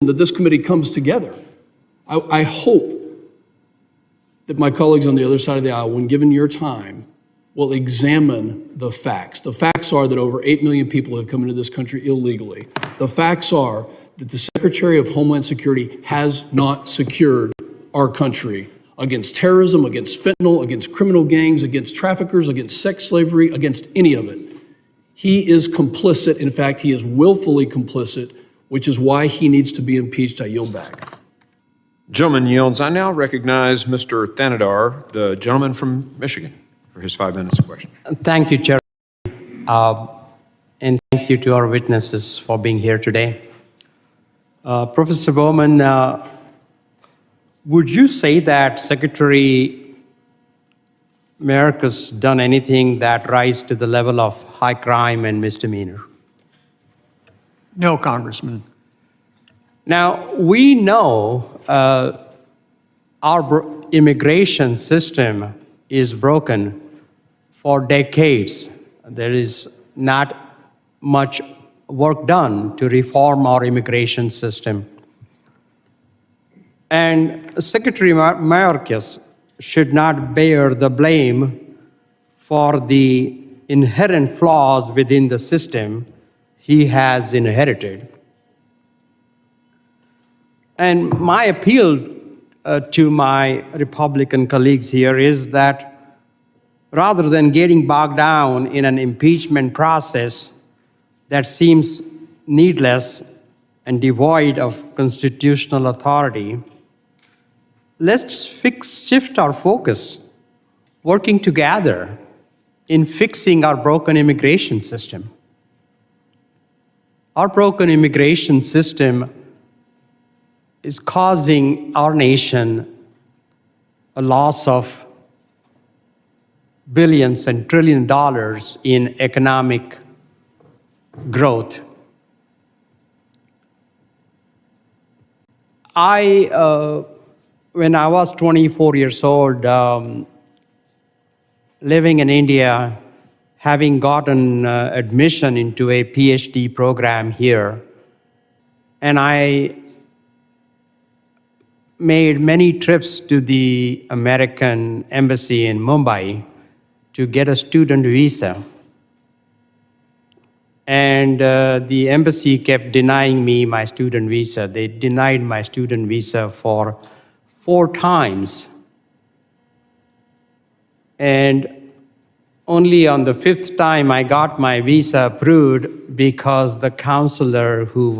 that this committee comes together. I hope that my colleagues on the other side of the aisle, when given your time, will examine the facts. The facts are that over 8 million people have come into this country illegally. The facts are that the Secretary of Homeland Security has not secured our country against terrorism, against fentanyl, against criminal gangs, against traffickers, against sex slavery, against any of it. He is complicit. In fact, he is willfully complicit, which is why he needs to be impeached. I yield back. Gentleman yields. I now recognize Mr. Thanadar, the gentleman from Michigan, for his 5 minutes of question. Thank you, Chair. And thank you to our witnesses for being here today. Professor Bowman, would you say that Secretary Mayorkas done anything that rise to the level of high crime and misdemeanor? No, Congressman. Now, we know our immigration system is broken for decades. There is not much work done to reform our immigration system. And Secretary Mayorkas should not bear the blame for the inherent flaws within the system he has inherited. And my appeal to my Republican colleagues here is that rather than getting bogged down in an impeachment process that seems needless and devoid of constitutional authority, let's shift our focus, working together in fixing our broken immigration system. Our broken immigration system is causing our nation a loss of billions and trillions of dollars in economic growth. When I was 24 years old, living in India, having gotten admission into a PhD program here, and I made many trips to the American embassy in Mumbai to get a student visa. And the embassy kept denying me my student visa. They denied my student visa for 4 times. And only on the 5th time I got my visa approved because the counselor who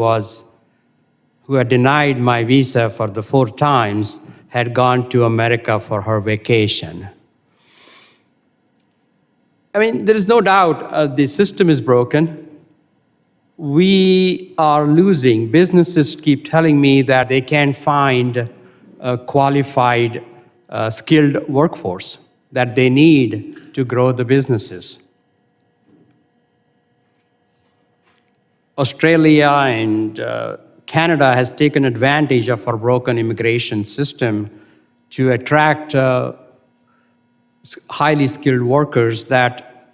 had denied my visa for the 4 times had gone to America for her vacation. I mean, there is no doubt the system is broken. We are losing. Businesses keep telling me that they can't find a qualified, skilled workforce that they need to grow the businesses. Australia and Canada has taken advantage of our broken immigration system to attract highly skilled workers that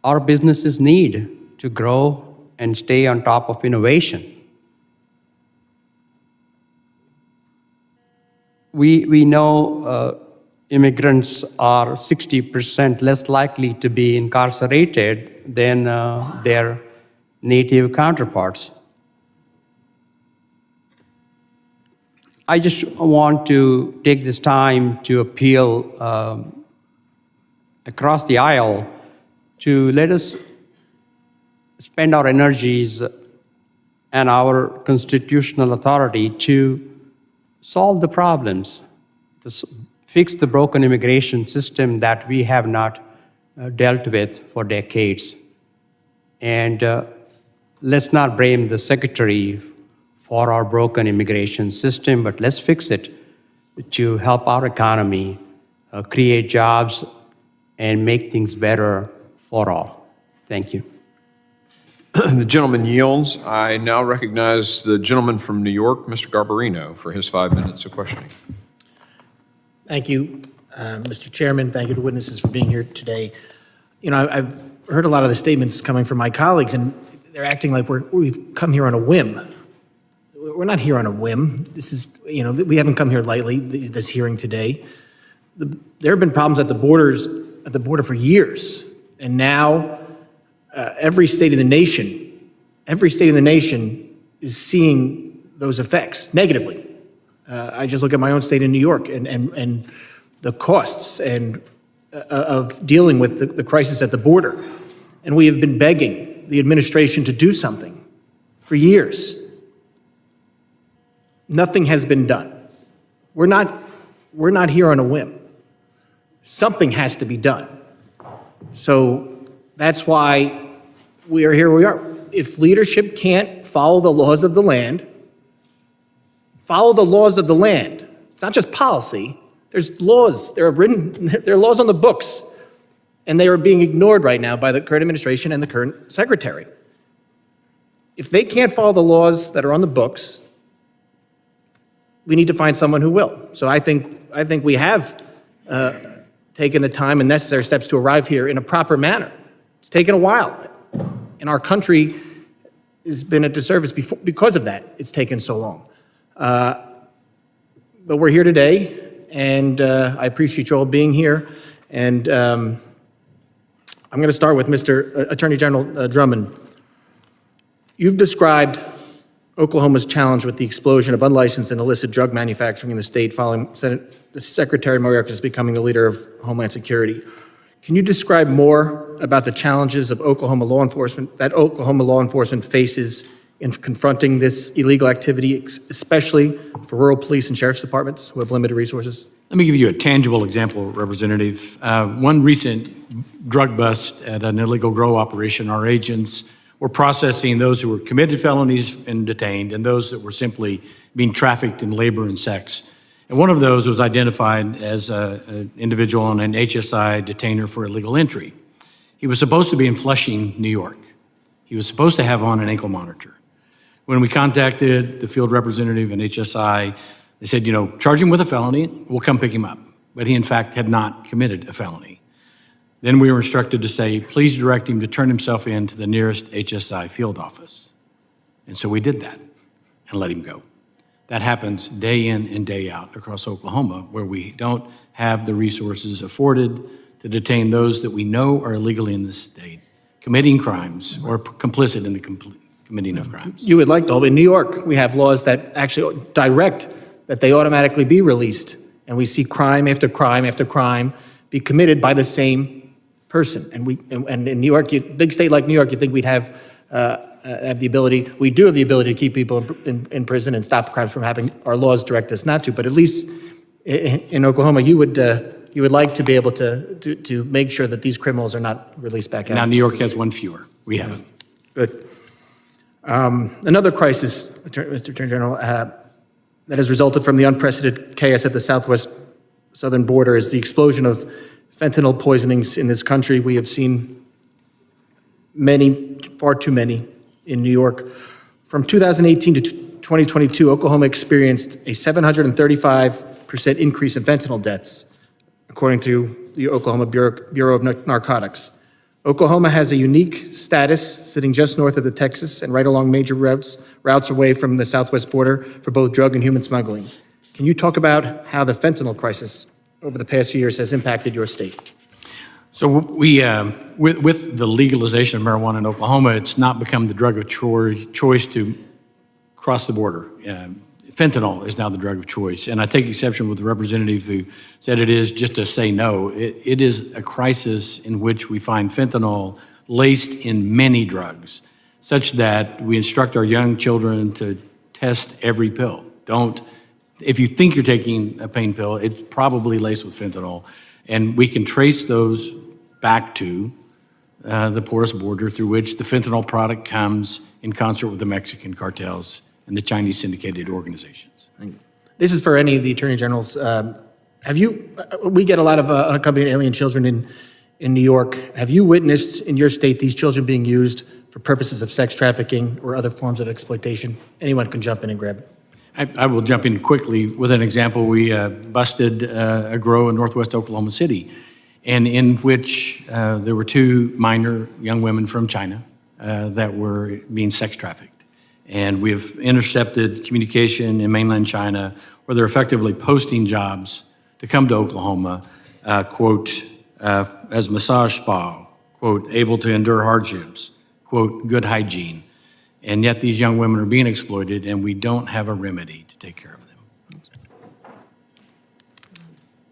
our businesses need to grow and stay on top of innovation. We know immigrants are 60% less likely to be incarcerated than their native counterparts. I just want to take this time to appeal across the aisle to let us spend our energies and our constitutional authority to solve the problems, to fix the broken immigration system that we have not dealt with for decades. And let's not blame the Secretary for our broken immigration system, but let's fix it to help our economy create jobs and make things better for all. Thank you. The gentleman yields. I now recognize the gentleman from New York, Mr. Garbarino, for his 5 minutes of questioning. Thank you, Mr. Chairman. Thank you to witnesses for being here today. You know, I've heard a lot of the statements coming from my colleagues, and they're acting like we've come here on a whim. we're not here on a whim. This is, we haven't come here lightly, this hearing today. There have been problems at the border for years. And now every state in the nation is seeing those effects negatively. I just look at my own state in New York and the costs of dealing with the crisis at the border. And we have been begging the administration to do something for years. Nothing has been done. We're not here on a whim. Something has to be done. So that's why we are here we are. If leadership can't follow the laws of the land, follow the laws of the land. It's not just policy. There's laws. There are laws on the books, and they are being ignored right now by the current administration and the current secretary. If they can't follow the laws that are on the books, we need to find someone who will. So I think we have taken the time and necessary steps to arrive here in a proper manner. It's taken a while, and our country has been at disservice because of that. It's taken so long. But we're here today, and I appreciate you all being here. And I'm going to start with Mr. Attorney General Drummond. You've described Oklahoma's challenge with the explosion of unlicensed and illicit drug manufacturing in the state following Secretary Mayorkas becoming the leader of Homeland Security. Can you describe more about the challenges of Oklahoma law enforcement faces in confronting this illegal activity, especially for rural police and sheriff's departments who have limited resources? Let me give you a tangible example, Representative. One recent drug bust at an illegal grow operation, our agents were processing those who were committed felonies and detained, and those that were simply being trafficked in labor and sex. And one of those was identified as an individual on an HSI detainer for illegal entry. He was supposed to be in Flushing, New York. He was supposed to have on an ankle monitor. When we contacted the field representative in HSI, they said, charge him with a felony, we'll come pick him up. But he, in fact, had not committed a felony. Then we were instructed to say, please direct him to turn himself in to the nearest HSI field office. And so we did that and let him go. That happens day in and day out across Oklahoma, where we don't have the resources afforded to detain those that we know are illegally in the state, committing crimes or complicit in the committing of crimes. You would like to. In New York, we have laws that actually direct that they automatically be released. And we see crime after crime after crime be committed by the same person. And in New York, big state like New York, you think we'd have the ability, we do have the ability to keep people in prison and stop crimes from happening. Our laws direct us not to, but at least in Oklahoma, you would like to be able to make sure that these criminals are not released back out. Now New York has one fewer. We haven't. Good. Another crisis, Mr. Attorney General, that has resulted from the unprecedented chaos at the southwest southern border is the explosion of fentanyl poisonings in this country. We have seen many, far too many in New York. From 2018 to 2022, Oklahoma experienced a 735% increase in fentanyl deaths, according to the Oklahoma Bureau of Narcotics. Oklahoma has a unique status, sitting just north of the Texas and right along major routes away from the southwest border for both drug and human smuggling. Can you talk about how the fentanyl crisis over the past few years has impacted your state? So we, with the legalization of marijuana in Oklahoma, it's not become the drug of choice to cross the border. Fentanyl is now the drug of choice. And I take exception with the representative who said it is just to say no. It is a crisis in which we find fentanyl laced in many drugs, such that we instruct our young children to test every pill. If you think you're taking a pain pill, it's probably laced with fentanyl. And we can trace those back to the porous border through which the fentanyl product comes in concert with the Mexican cartels and the Chinese syndicated organizations. This is for any of the attorney generals. We get a lot of unaccompanied alien children in New York. Have you witnessed in your state these children being used for purposes of sex trafficking or other forms of exploitation? Anyone can jump in and grab it. I will jump in quickly with an example. We busted a grow in northwest Oklahoma City, and in which there were two minor young women from China that were being sex trafficked. And we've intercepted communication in mainland China where they're effectively posting jobs to come to Oklahoma, quote, as massage spa, quote, able to endure hardships, quote, good hygiene. And yet these young women are being exploited and we don't have a remedy to take care of them.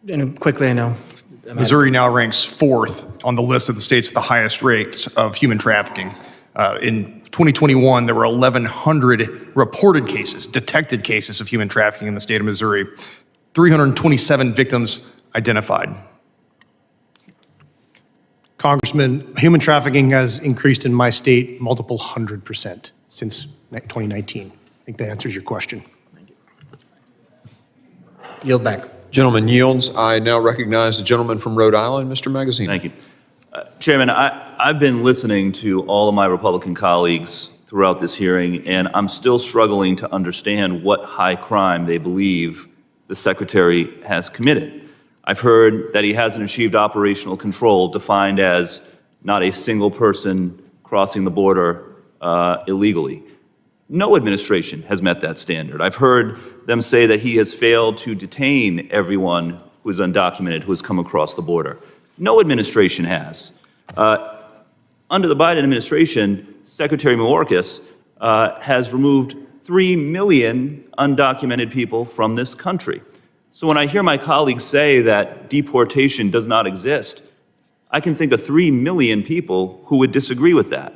And quickly, I know. Missouri now ranks 4th on the list of the states with the highest rates of human trafficking. In 2021, there were 1,100 reported cases, detected cases of human trafficking in the state of Missouri, 327 victims identified. Congressman, human trafficking has increased in my state multiple 100% since 2019. I think that answers your question. Yield back. Gentleman yields. I now recognize the gentleman from Rhode Island, Mr. Magazine. Thank you. Chairman, I've been listening to all of my Republican colleagues throughout this hearing, and I'm still struggling to understand what high crime they believe the Secretary has committed. I've heard that he hasn't achieved operational control, defined as not a single person crossing the border illegally. No administration has met that standard. I've heard them say that he has failed to detain everyone who is undocumented who has come across the border. No administration has. Under the Biden administration, Secretary Mayorkas has removed 3 million undocumented people from this country. So when I hear my colleagues say that deportation does not exist, I can think of 3 million people who would disagree with that.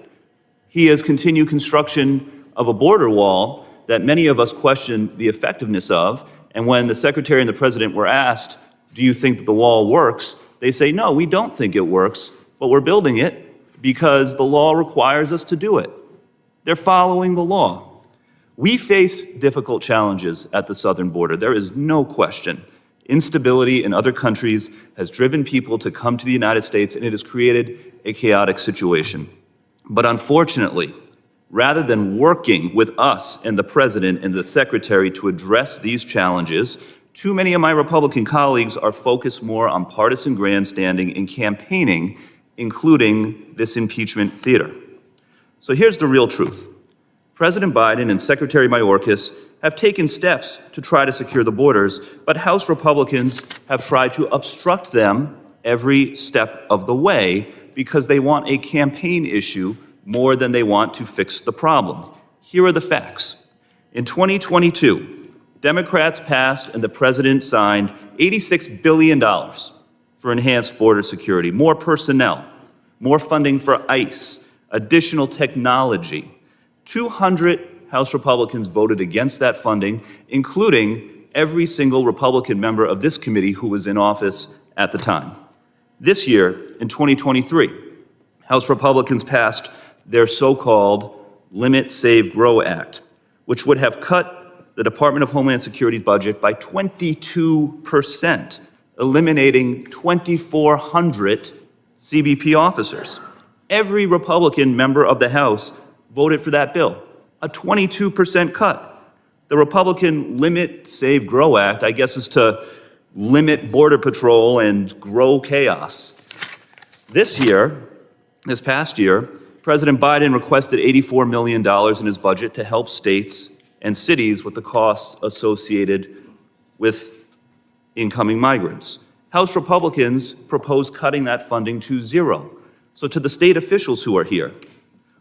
He has continued construction of a border wall that many of us question the effectiveness of, and when the Secretary and the President were asked, do you think that the wall works? They say, no, we don't think it works, but we're building it because the law requires us to do it. They're following the law. We face difficult challenges at the southern border. There is no question. Instability in other countries has driven people to come to the United States, and it has created a chaotic situation. But unfortunately, rather than working with us and the President and the Secretary to address these challenges, too many of my Republican colleagues are focused more on partisan grandstanding and campaigning, including this impeachment theater. So here's the real truth. President Biden and Secretary Mayorkas have taken steps to try to secure the borders, but House Republicans have tried to obstruct them every step of the way because they want a campaign issue more than they want to fix the problem. Here are the facts. In 2022, Democrats passed and the President signed $86 billion for enhanced border security, more personnel, more funding for ICE, additional technology. 200 House Republicans voted against that funding, including every single Republican member of this committee who was in office at the time. This year, in 2023, House Republicans passed their so-called Limit, Save, Grow Act, which would have cut the Department of Homeland Security's budget by 22%, eliminating 2,400 CBP officers. Every Republican member of the House voted for that bill, a 22% cut. The Republican Limit, Save, Grow Act, I guess, is to limit Border Patrol and grow chaos. This past year, President Biden requested $84 million in his budget to help states and cities with the costs associated with incoming migrants. House Republicans proposed cutting that funding to zero. So to the state officials who are here,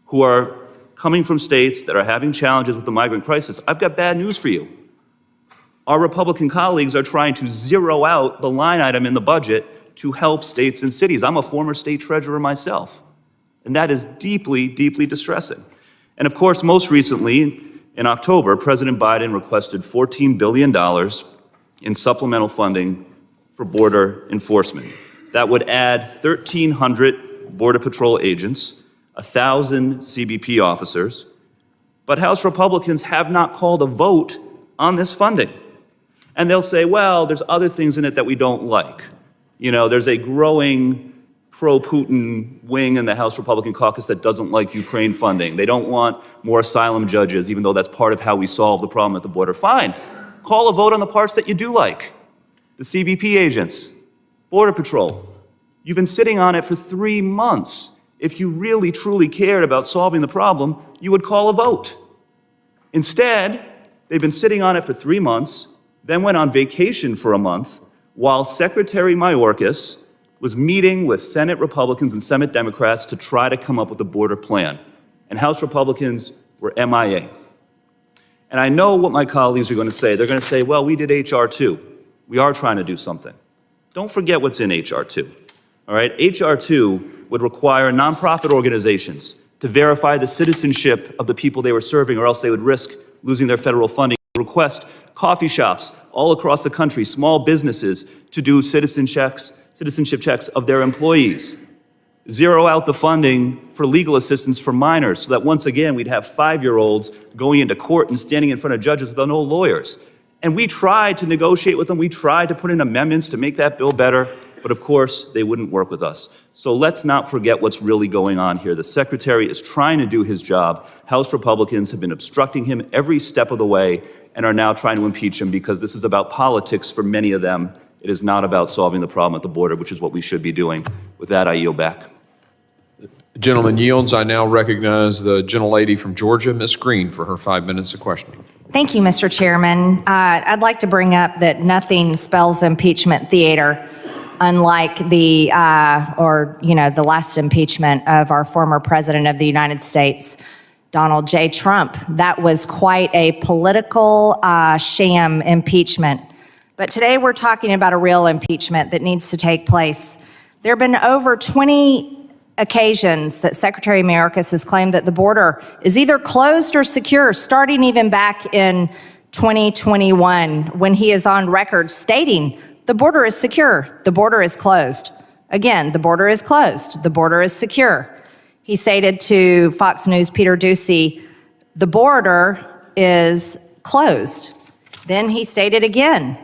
who are coming from states that are having challenges with the migrant crisis, I've got bad news for you. Our Republican colleagues are trying to zero out the line item in the budget to help states and cities. I'm a former state treasurer myself, and that is deeply, deeply distressing. And of course, most recently, in October, President Biden requested $14 billion in supplemental funding for border enforcement. That would add 1,300 Border Patrol agents, 1,000 CBP officers, but House Republicans have not called a vote on this funding. And they'll say, well, there's other things in it that we don't like. You know, there's a growing pro-Putin wing in the House Republican caucus that doesn't like Ukraine funding. They don't want more asylum judges, even though that's part of how we solve the problem at the border. Fine, call a vote on the parts that you do like. The CBP agents, Border Patrol. You've been sitting on it for 3 months. If you really, truly cared about solving the problem, you would call a vote. Instead, they've been sitting on it for 3 months, then went on vacation for a month, while Secretary Mayorkas was meeting with Senate Republicans and Senate Democrats to try to come up with a border plan. And House Republicans were MIA. And I know what my colleagues are going to say. They're going to say, well, we did H.R. 2. We are trying to do something. Don't forget what's in H.R. 2. All right? H.R. 2 would require nonprofit organizations to verify the citizenship of the people they were serving, or else they would risk losing their federal funding. Request coffee shops all across the country, small businesses, to do citizenship checks of their employees. Zero out the funding for legal assistance for minors, so that once again we'd have 5-year-olds going into court and standing in front of judges with no lawyers. And we tried to negotiate with them. We tried to put in amendments to make that bill better, but of course they wouldn't work with us. So let's not forget what's really going on here. The Secretary is trying to do his job. House Republicans have been obstructing him every step of the way and are now trying to impeach him because this is about politics for many of them. It is not about solving the problem at the border, which is what we should be doing. With that, I yield back. The gentleman yields. I now recognize the gentlelady from Georgia, Ms. Green, for her 5 minutes of questioning. Thank you, Mr. Chairman. I'd like to bring up that nothing spells impeachment theater, unlike the last impeachment of our former president of the United States, Donald J. Trump. That was quite a political sham impeachment. But today we're talking about a real impeachment that needs to take place. There have been over 20 occasions that Secretary Mayorkas has claimed that the border is either closed or secure, starting even back in 2021, when he is on record stating the border is secure, the border is closed. Again, the border is closed, the border is secure. He stated to Fox News' Peter Doocy, the border is closed. Then he stated again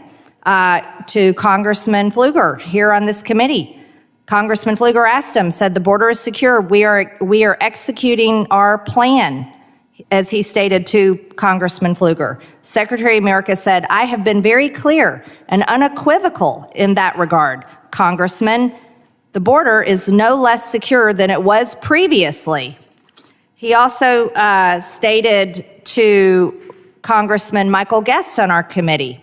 to Congressman Pfluger here on this committee. Congressman Pfluger asked him, said the border is secure. We are executing our plan, as he stated to Congressman Pfluger. Secretary Mayorkas said, I have been very clear and unequivocal in that regard. Congressman, the border is no less secure than it was previously. He also stated to Congressman Michael Guest on our committee,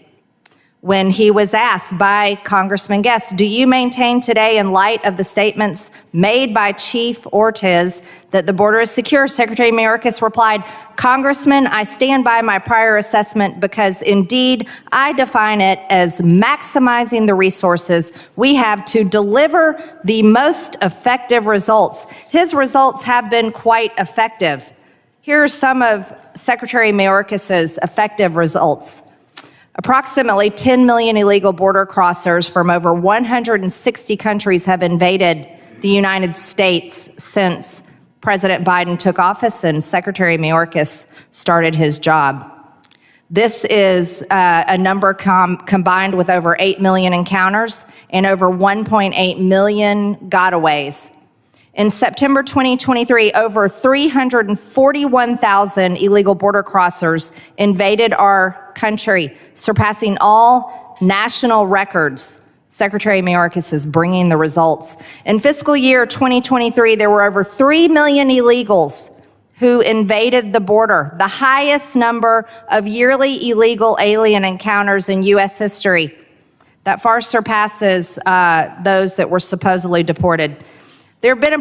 when he was asked by Congressman Guest, do you maintain today, in light of the statements made by Chief Ortiz, that the border is secure? Secretary Mayorkas replied, Congressman, I stand by my prior assessment because indeed I define it as maximizing the resources we have to deliver the most effective results. His results have been quite effective. Here are some of Secretary Mayorkas's effective results. Approximately 10 million illegal border crossers from over 160 countries have invaded the United States since President Biden took office and Secretary Mayorkas started his job. This is a number combined with over 8 million encounters and over 1.8 million gotaways. In September 2023, over 341,000 illegal border crossers invaded our country, surpassing all national records. Secretary Mayorkas is bringing the results. In fiscal year 2023, there were over 3 million illegals who invaded the border, the highest number of yearly illegal alien encounters in U.S. history. That far surpasses those that were supposedly deported. There have been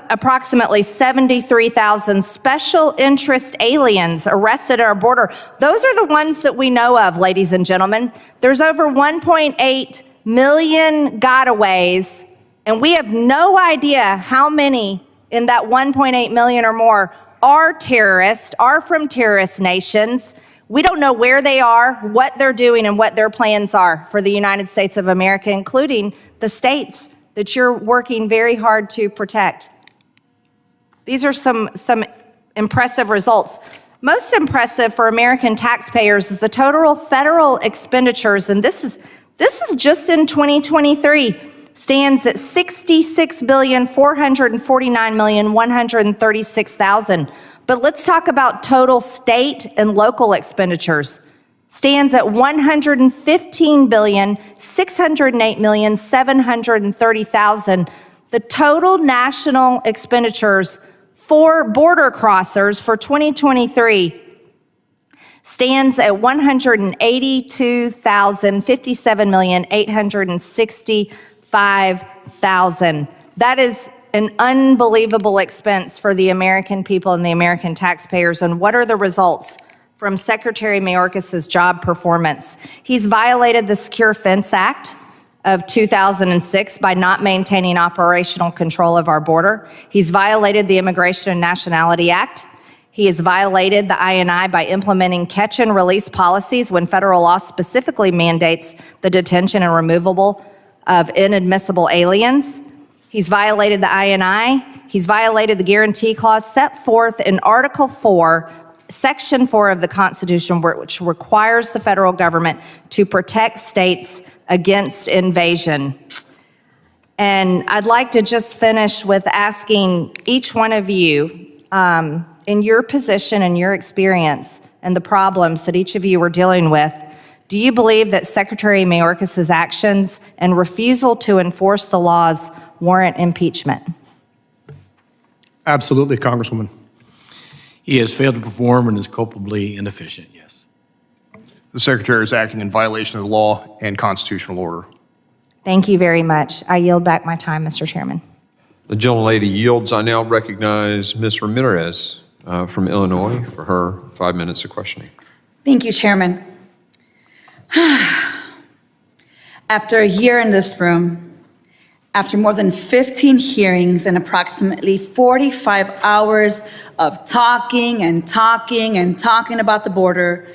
approximately 73,000 special interest aliens arrested at our border. Those are the ones that we know of, ladies and gentlemen. There's over 1.8 million gotaways, and we have no idea how many in that 1.8 million or more are terrorists, are from terrorist nations. We don't know where they are, what they're doing, and what their plans are for the United States of America, including the states that you're working very hard to protect. These are some impressive results. Most impressive for American taxpayers is the total federal expenditures, and this is just in 2023, stands at $66,449,136,000. But let's talk about total state and local expenditures. Stands at $115,608,730,000. The total national expenditures for border crossers for 2023 stands at $182,057,865,000. That is an unbelievable expense for the American people and the American taxpayers. And what are the results from Secretary Mayorkas' job performance? He's violated the Secure Fence Act of 2006 by not maintaining operational control of our border. He's violated the Immigration and Nationality Act. He has violated the INI by implementing catch and release policies when federal law specifically mandates the detention and removal of inadmissible aliens. He's violated the INI. He's violated the guarantee clause set forth in Article 4, Section 4 of the Constitution, which requires the federal government to protect states against invasion. And I'd like to just finish with asking each one of you, in your position and your experience and the problems that each of you are dealing with, do you believe that Secretary Mayorkas' actions and refusal to enforce the laws warrant impeachment? Absolutely, Congresswoman. He has failed to perform and is culpably inefficient, yes. The Secretary is acting in violation of the law and constitutional order. Thank you very much. I yield back my time, Mr. Chairman. The gentlelady yields. I now recognize Ms. Ramirez from Illinois for her 5 minutes of questioning. Thank you, Chairman. After a year in this room, after more than 15 hearings and approximately 45 hours of talking about the border,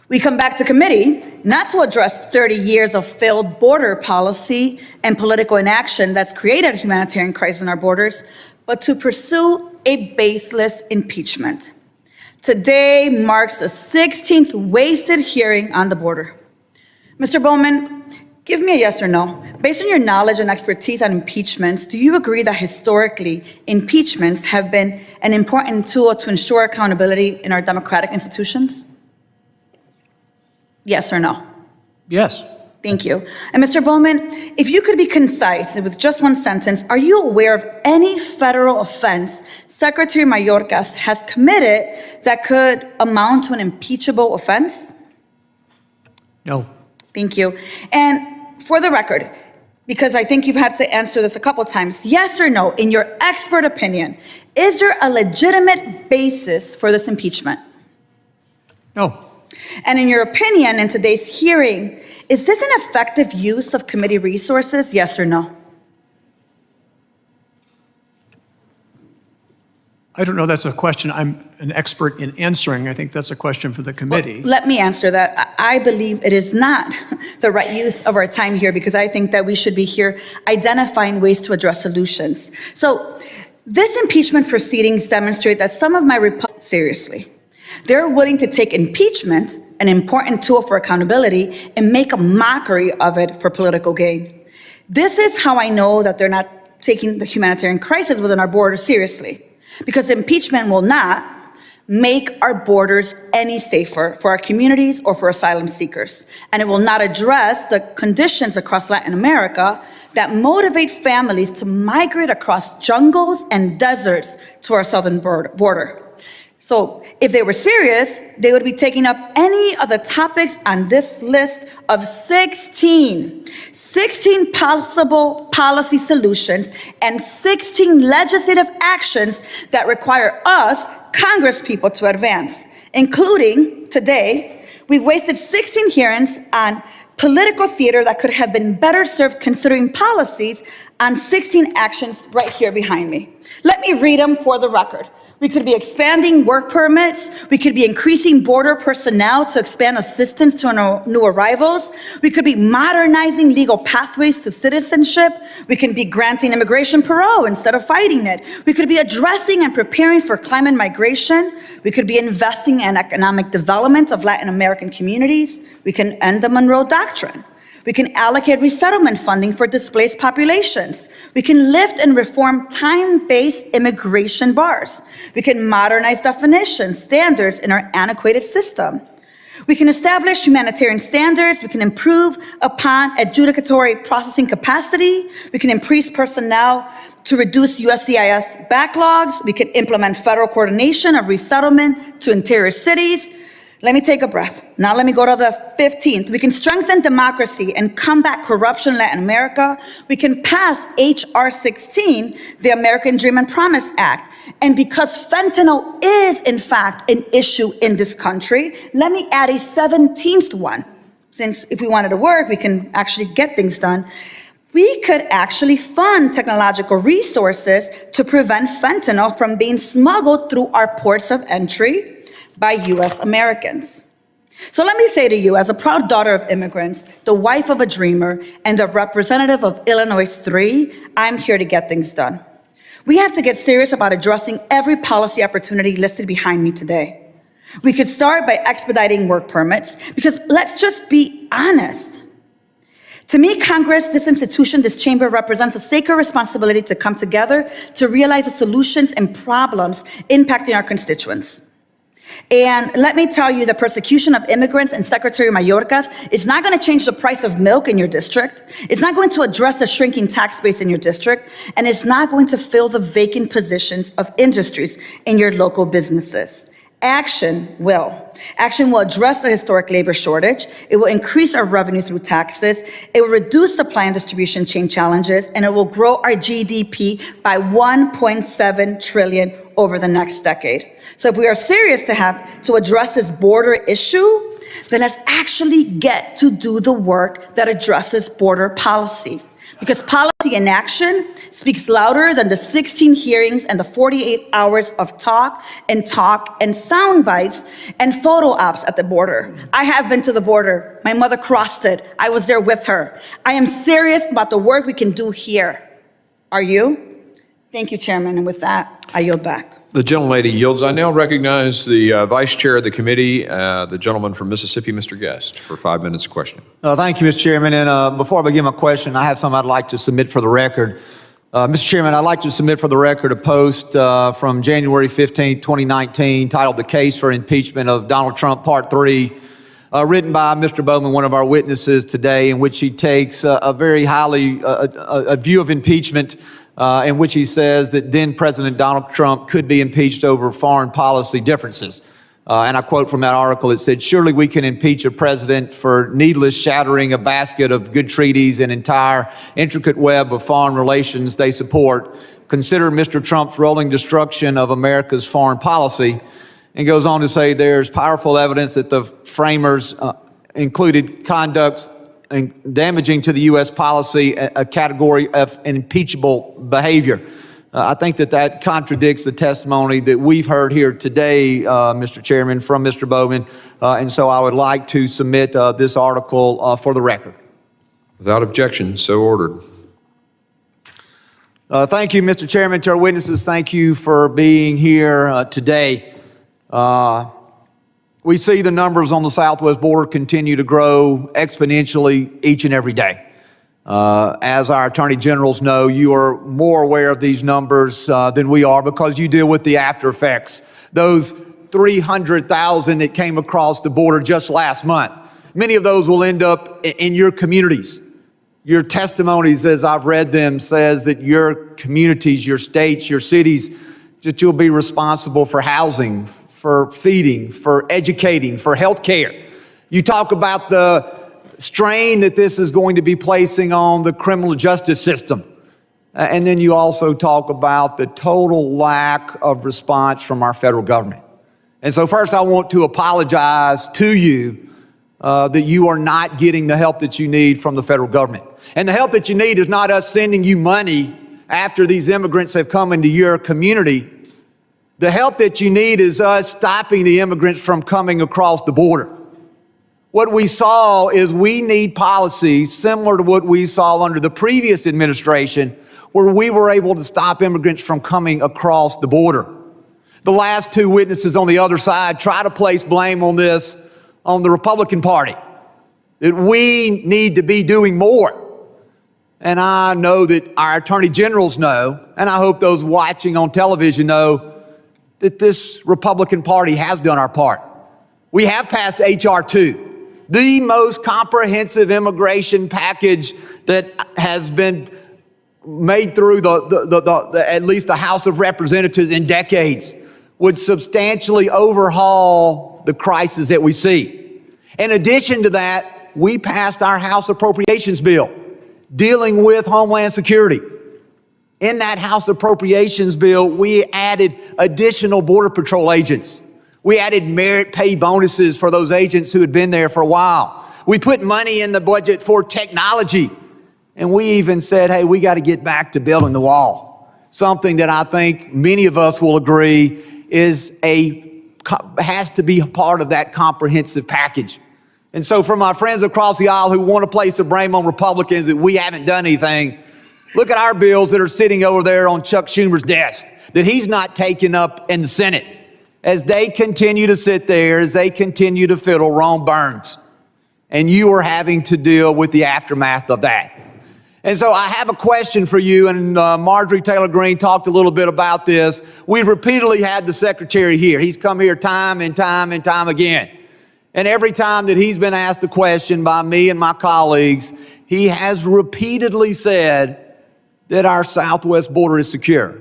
we come back to committee not to address 30 years of failed border policy and political inaction that's created a humanitarian crisis in our borders, but to pursue a baseless impeachment. Today marks the 16th wasted hearing on the border. Mr. Bowman, give me a yes or no. Based on your knowledge and expertise on impeachments, do you agree that historically impeachments have been an important tool to ensure accountability in our democratic institutions? Yes or no? Yes. Thank you. And Mr. Bowman, if you could be concise with just one sentence, are you aware of any federal offense Secretary Mayorkas has committed that could amount to an impeachable offense? No. Thank you. And for the record, because I think you've had to answer this a couple times, yes or no, in your expert opinion, is there a legitimate basis for this impeachment? No. And in your opinion, in today's hearing, is this an effective use of committee resources, yes or no? I don't know that's a question I'm an expert in answering. I think that's a question for the committee. Well, let me answer that. I believe it is not the right use of our time here because I think that we should be here identifying ways to address solutions. So this impeachment proceedings demonstrate that some of my Republicans seriously. They're willing to take impeachment, an important tool for accountability, and make a mockery of it for political gain. This is how I know that they're not taking the humanitarian crisis within our borders seriously, because impeachment will not make our borders any safer for our communities or for asylum seekers. And it will not address the conditions across Latin America that motivate families to migrate across jungles and deserts to our southern border. So if they were serious, they would be taking up any of the topics on this list of 16 possible policy solutions and 16 legislative actions that require us, Congress people, to advance, including today, we've wasted 16 hearings on political theater that could have been better served considering policies on 16 actions right here behind me. Let me read them for the record. We could be expanding work permits. We could be increasing border personnel to expand assistance to new arrivals. We could be modernizing legal pathways to citizenship. We can be granting immigration parole instead of fighting it. We could be addressing and preparing for climate migration. We could be investing in economic development of Latin American communities. We can end the Monroe Doctrine. We can allocate resettlement funding for displaced populations. We can lift and reform time-based immigration bars. We can modernize definitions, standards in our antiquated system. We can establish humanitarian standards. We can improve upon adjudicatory processing capacity. We can increase personnel to reduce USCIS backlogs. We can implement federal coordination of resettlement to interior cities. Let me take a breath. Now let me go to the 15th. We can strengthen democracy and combat corruption in Latin America. We can pass H.R. 16, the American Dream and Promise Act. And because fentanyl is, in fact, an issue in this country, let me add a 17th one. Since if we wanted to work, we can actually get things done. We could actually fund technological resources to prevent fentanyl from being smuggled through our ports of entry by U.S. Americans. So let me say to you, as a proud daughter of immigrants, the wife of a dreamer, and the representative of Illinois 3, I'm here to get things done. We have to get serious about addressing every policy opportunity listed behind me today. We could start by expediting work permits, because let's just be honest. To me, Congress, this institution, this chamber represents a sacred responsibility to come together to realize the solutions and problems impacting our constituents. And let me tell you, the persecution of immigrants and Secretary Mayorkas is not going to change the price of milk in your district. It's not going to address the shrinking tax base in your district. And it's not going to fill the vacant positions of industries in your local businesses. Action will. Action will address the historic labor shortage. It will increase our revenue through taxes. It will reduce supply and distribution chain challenges, and it will grow our GDP by $1.7 trillion over the next decade. So if we are serious to address this border issue, then let's actually get to do the work that addresses border policy. Because policy in action speaks louder than the 16 hearings and the 48 hours of talk and sound bites and photo ops at the border. I have been to the border. My mother crossed it. I was there with her. I am serious about the work we can do here. Are you? Thank you, Chairman. And with that, I yield back. The gentlelady yields. I now recognize the Vice Chair of the committee, the gentleman from Mississippi, Mr. Guest, for 5 minutes of questioning. Thank you, Mr. Chairman. And before I begin my question, I have something I'd like to submit for the record. Mr. Chairman, I'd like to submit for the record a post from January 15, 2019, titled "The Case for Impeachment of Donald Trump, Part 3, written by Mr. Bowman, one of our witnesses today, in which he takes a very a view of impeachment, in which he says that then President Donald Trump could be impeached over foreign policy differences. And I quote from that article, it said, "Surely we can impeach a president for needless shattering a basket of good treaties and entire intricate web of foreign relations they support. Consider Mr. Trump's rolling destruction of America's foreign policy." And goes on to say there's powerful evidence that the framers included conducts damaging to the U.S. policy, a category of impeachable behavior. I think that contradicts the testimony that we've heard here today, Mr. Chairman, from Mr. Bowman, and so I would like to submit this article for the record. Without objection, so ordered. Thank you, Mr. Chairman. To our witnesses, thank you for being here today. We see the numbers on the southwest border continue to grow exponentially each and every day. As our attorney generals know, you are more aware of these numbers than we are because you deal with the after effects. Those 300,000 that came across the border just last month, many of those will end up in your communities. Your testimonies, as I've read them, says that your communities, your states, your cities, that you'll be responsible for housing, for feeding, for educating, for health care. You talk about the strain that this is going to be placing on the criminal justice system. And then you also talk about the total lack of response from our federal government. And so first I want to apologize to you that you are not getting the help that you need from the federal government. And the help that you need is not us sending you money after these immigrants have come into your community. The help that you need is us stopping the immigrants from coming across the border. What we saw is we need policies similar to what we saw under the previous administration, where we were able to stop immigrants from coming across the border. The last two witnesses on the other side try to place blame on this on the Republican Party, that we need to be doing more. And I know that our attorney generals know, and I hope those watching on television know, that this Republican Party has done our part. We have passed H.R. 2, the most comprehensive immigration package that has been made through at least the House of Representatives in decades, would substantially overhaul solve the crisis that we see. In addition to that, we passed our House Appropriations bill dealing with Homeland Security. In that House Appropriations bill, we added additional Border Patrol agents. We added merit pay bonuses for those agents who had been there for a while. We put money in the budget for technology. And we even said, hey, we got to get back to building the wall. Something that I think many of us will agree has to be a part of that comprehensive package. And so for my friends across the aisle who want to place the blame on Republicans that we haven't done anything, look at our bills that are sitting over there on Chuck Schumer's desk that he's not taking up in the Senate. As they continue to sit there, as they continue to fiddle, Rome burns. And you are having to deal with the aftermath of that. And so I have a question for you, and Marjorie Taylor Greene talked a little bit about this. We've repeatedly had the secretary here. He's come here time and time and time again. And every time that he's been asked a question by me and my colleagues, he has repeatedly said that our southwest border is secure.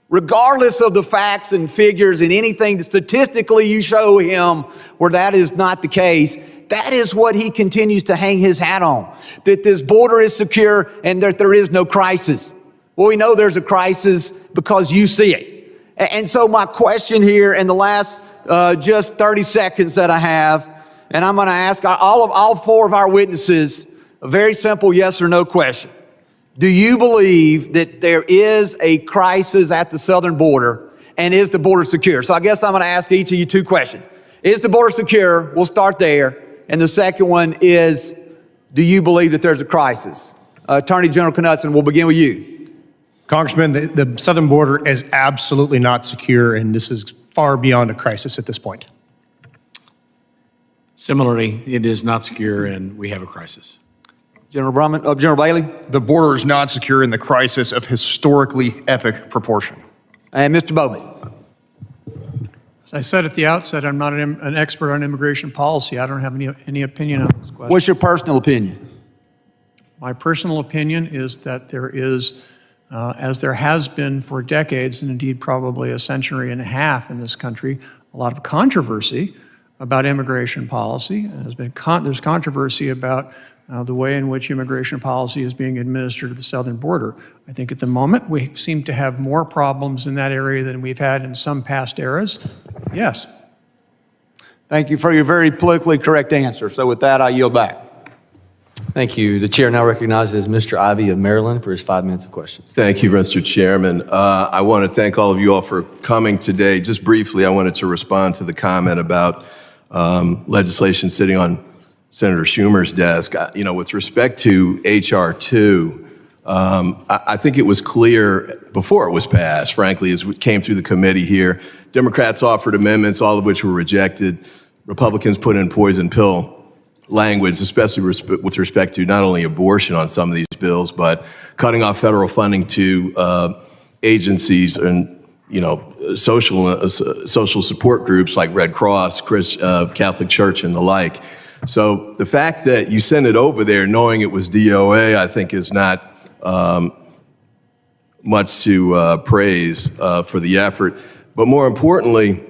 Regardless of the facts and figures and anything that statistically you show him where that is not the case, that is what he continues to hang his hat on, that this border is secure and that there is no crisis. Well, we know there's a crisis because you see it. And so my question here in the last just 30 seconds that I have, and I'm going to ask all four of our witnesses a very simple yes or no question. Do you believe that there is a crisis at the southern border, and is the border secure? So I guess I'm going to ask each of you two questions. Is the border secure? We'll start there. And the second one is, do you believe that there's a crisis? Attorney General Knudsen, we'll begin with you. Congressman, the southern border is absolutely not secure, and this is far beyond a crisis at this point. Similarly, it is not secure and we have a crisis. General Bailey? The border is not secure in the crisis of historically epic proportion. And Mr. Bowman? As I said at the outset, I'm not an expert on immigration policy. I don't have any opinion on this question. What's your personal opinion? My personal opinion is that there is, as there has been for decades, and indeed probably a century and a half in this country, a lot of controversy about immigration policy. There's controversy about the way in which immigration policy is being administered at the southern border. I think at the moment we seem to have more problems in that area than we've had in some past eras. Yes. Thank you for your very politically correct answer. So with that, I yield back. Thank you. The chair now recognizes Mr. Ivey of Maryland for his 5 minutes of questions. Thank you, Mr. Chairman. I want to thank all of you all for coming today. Just briefly, I wanted to respond to the comment about legislation sitting on Senator Schumer's desk. With respect to H.R. 2, I think it was clear before it was passed, frankly, as it came through the committee here. Democrats offered amendments, all of which were rejected. Republicans put in poison pill language, especially with respect to not only abortion on some of these bills, but cutting off federal funding to agencies and social support groups like Red Cross, Catholic Church, and the like. So the fact that you sent it over there knowing it was DOA, I think is not much to praise for the effort. But more importantly,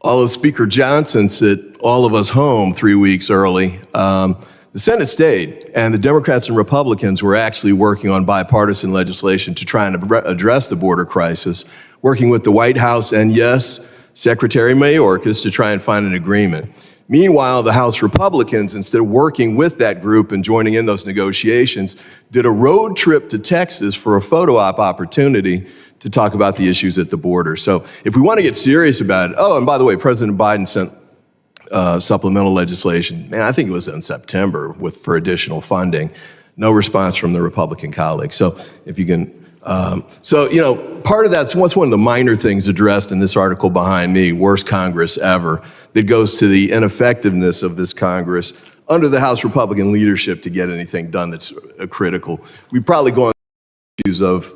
although Speaker Johnson sent all of us home 3 weeks early, the Senate stayed, and the Democrats and Republicans were actually working on bipartisan legislation to try and address the border crisis, working with the White House and, yes, Secretary Mayorkas to try and find an agreement. Meanwhile, the House Republicans, instead of working with that group and joining in those negotiations, did a road trip to Texas for a photo op opportunity to talk about the issues at the border. So if we want to get serious about it, oh, and by the way, President Biden sent supplemental legislation, man, I think it was in September for additional funding. No response from the Republican colleagues. So if you can, part of that's what's one of the minor things addressed in this article behind me, worst Congress ever, that goes to the ineffectiveness of this Congress under the House Republican leadership to get anything done that's critical. We probably go on issues of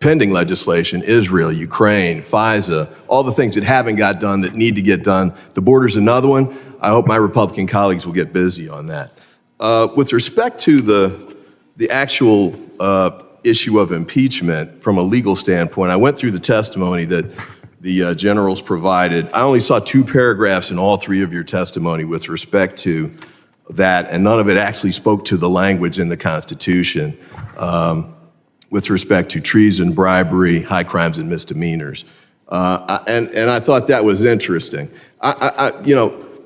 pending legislation, Israel, Ukraine, FISA, all the things that haven't got done that need to get done. The border's another one. I hope my Republican colleagues will get busy on that. With respect to the actual issue of impeachment from a legal standpoint, I went through the testimony that the generals provided. I only saw 2 paragraphs in all 3 of your testimony with respect to that, and none of it actually spoke to the language in the Constitution with respect to treason, bribery, high crimes, and misdemeanors. And I thought that was interesting.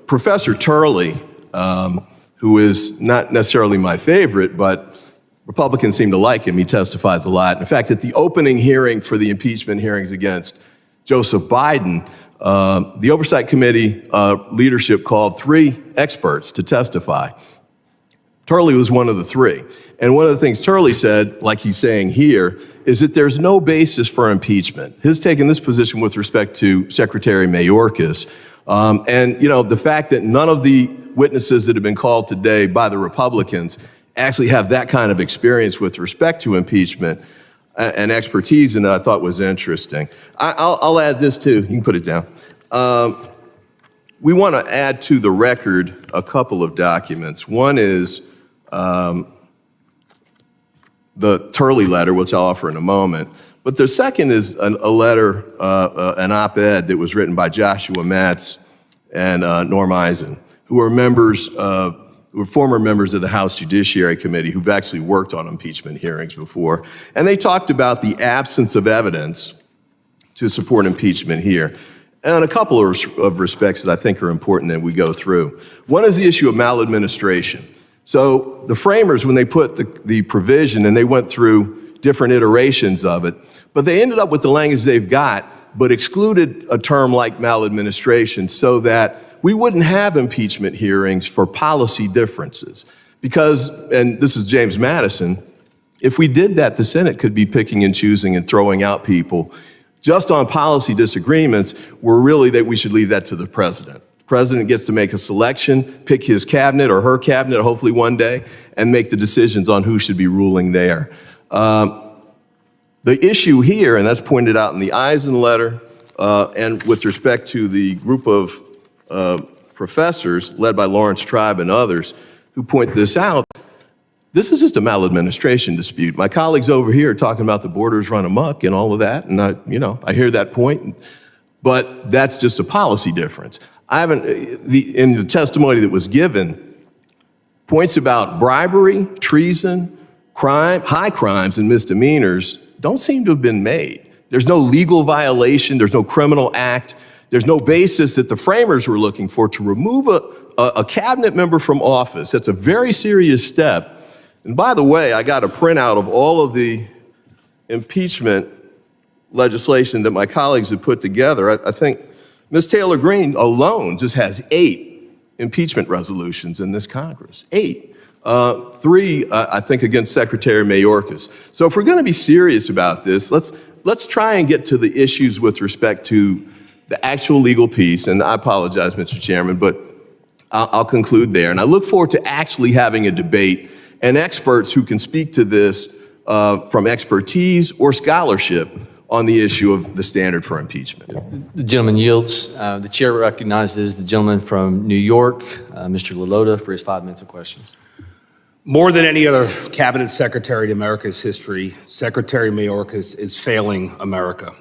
Professor Turley, who is not necessarily my favorite, but Republicans seem to like him. He testifies a lot. In fact, at the opening hearing for the impeachment hearings against Joseph Biden, the Oversight Committee leadership called 3 experts to testify. Turley was one of the 3. And one of the things Turley said, like he's saying here, is that there's no basis for impeachment. His taking this position with respect to Secretary Mayorkas, and the fact that none of the witnesses that have been called today by the Republicans actually have that kind of experience with respect to impeachment and expertise, and I thought was interesting. I'll add this too. You can put it down. We want to add to the record a couple of documents. One is the Turley letter, which I'll offer in a moment. But the second is a letter, an op-ed that was written by Joshua Matz and Norm Eisen, who are former members of the House Judiciary Committee who've actually worked on impeachment hearings before. And they talked about the absence of evidence to support impeachment here. And a couple of respects that I think are important that we go through. One is the issue of maladministration. So the framers, when they put the provision, and they went through different iterations of it, but they ended up with the language they've got, but excluded a term like maladministration so that we wouldn't have impeachment hearings for policy differences. Because, and this is James Madison, if we did that, the Senate could be picking and choosing and throwing out people just on policy disagreements, were really that we should leave that to the president. The president gets to make a selection, pick his cabinet or her cabinet, hopefully one day, and make the decisions on who should be ruling there. The issue here, and that's pointed out in the Eisen letter, and with respect to the group of professors led by Lawrence Tribe and others who point this out, this is just a maladministration dispute. My colleagues over here are talking about the borders run amok and all of that, and I hear that point, but that's just a policy difference. In the testimony that was given, points about bribery, treason, crime, high crimes and misdemeanors don't seem to have been made. There's no legal violation, there's no criminal act, there's no basis that the framers were looking for to remove a cabinet member from office. That's a very serious step. And by the way, I got a printout of all of the impeachment legislation that my colleagues have put together. I think Ms. Taylor Greene alone just has 8 impeachment resolutions in this Congress. 8. 3, I think, against Secretary Mayorkas. So if we're going to be serious about this, let's try and get to the issues with respect to the actual legal piece. And I apologize, Mr. Chairman, but I'll conclude there. And I look forward to actually having a debate and experts who can speak to this from expertise or scholarship on the issue of the standard for impeachment. The gentleman yields. The chair recognizes the gentleman from New York, Mr. Lalota, for his 5 minutes of questions. More than any other cabinet secretary in America's history, Secretary Mayorkas is failing America.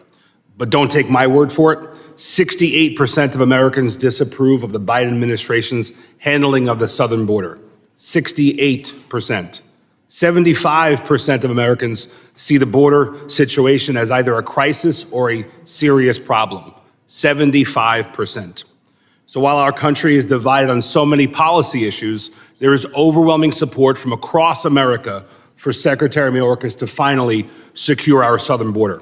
But don't take my word for it. 68% of Americans disapprove of the Biden administration's handling of the southern border. 68%. 75% of Americans see the border situation as either a crisis or a serious problem. 75%. So while our country is divided on so many policy issues, there is overwhelming support from across America for Secretary Mayorkas to finally secure our southern border.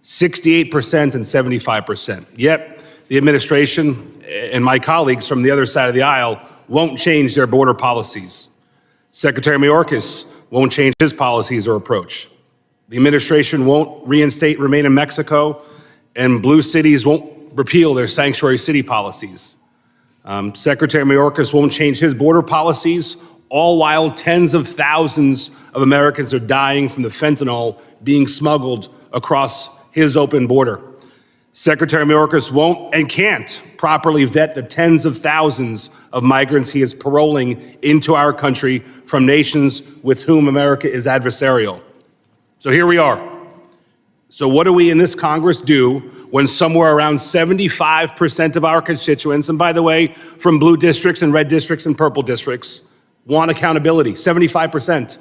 68% and 75%. Yet, the administration and my colleagues from the other side of the aisle won't change their border policies. Secretary Mayorkas won't change his policies or approach. The administration won't reinstate Remain in Mexico, and blue cities won't repeal their sanctuary city policies. Secretary Mayorkas won't change his border policies, all while tens of thousands of Americans are dying from the fentanyl being smuggled across his open border. Secretary Mayorkas won't and can't properly vet the tens of thousands of migrants he is paroling into our country from nations with whom America is adversarial. So here we are. So what do we in this Congress do when somewhere around 75% of our constituents, and by the way, from blue districts and red districts and purple districts, want accountability? 75%.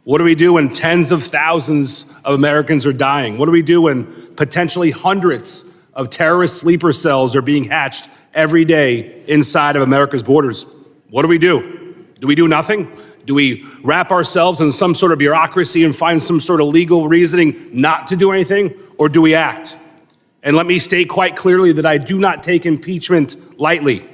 What do we do when tens of thousands of Americans are dying? What do we do when potentially hundreds of terrorist sleeper cells are being hatched every day inside of America's borders? What do we do? Do we do nothing? Do we wrap ourselves in some sort of bureaucracy and find some sort of legal reasoning not to do anything? Or do we act? And let me state quite clearly that I do not take impeachment lightly.